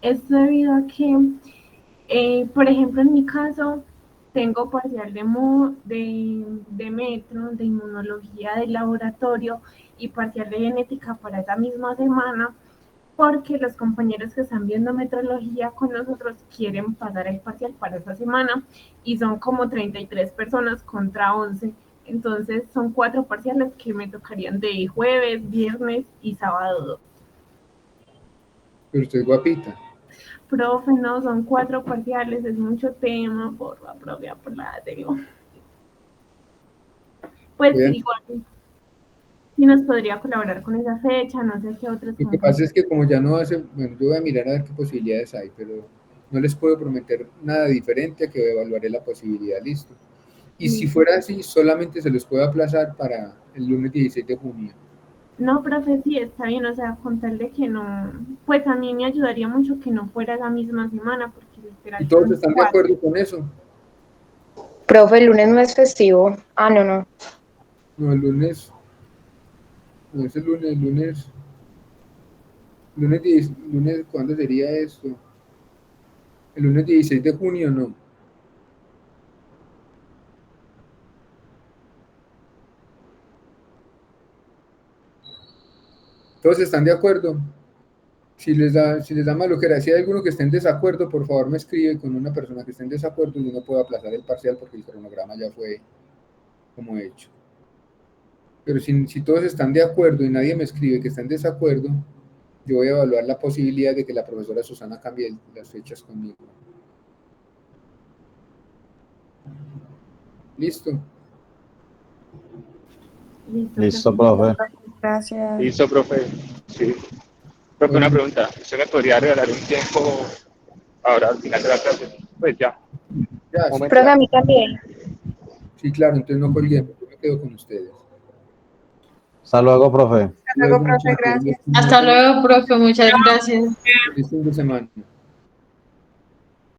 Esto debido a que, por ejemplo, en mi caso, tengo parcial de metro, de inmunología del laboratorio y parcial de genética para esa misma semana, porque los compañeros que están viendo metrología con nosotros quieren pasar el parcial para esa semana y son como 33 personas contra 11. Entonces son 4 parciales que me tocarían de jueves, viernes y sábado. Pero usted es guapita. Profe, no, son 4 parciales, es mucho tema, por la propia, por la tengo. Pues Bien. igual, si nos podría colaborar con esa fecha, no sé qué otros. Lo que pasa es que como ya no hace, bueno, yo voy a mirar a ver qué posibilidades hay, pero no les puedo prometer nada diferente a que evaluaré la posibilidad, listo. Y si fuera así, solamente se los puedo aplazar para el lunes 16 de junio. No, profe, sí, está bien, o sea, con tal de que no, pues a mí me ayudaría mucho que no fuera la misma semana, porque literal. ¿Y todos están de acuerdo con eso? Profe, el lunes no es festivo. Ah, no. No, el lunes, no es el lunes, lunes, ¿cuándo sería esto? El lunes 16 de junio, no. ¿Todos están de acuerdo? Si les da malojera, si hay alguno que esté en desacuerdo, por favor me escribe con una persona que esté en desacuerdo y yo no puedo aplazar el parcial porque el cronograma ya fue como hecho. Pero si todos están de acuerdo y nadie me escribe que está en desacuerdo, yo voy a evaluar la posibilidad de que la profesora Susana cambie las fechas conmigo. ¿Listo? Listo, profe. Gracias. Listo, profe. Sí. Profe, una pregunta. ¿Usted me podría regalar un tiempo ahora al final de la clase? Pues ya. Ya, sí, Profe, a mí también. sí, claro, entonces no colguemos, yo me quedo con ustedes. Hasta luego, profe. Hasta luego, profe, gracias. Hasta luego, profe, muchas gracias. Feliz fin de semana.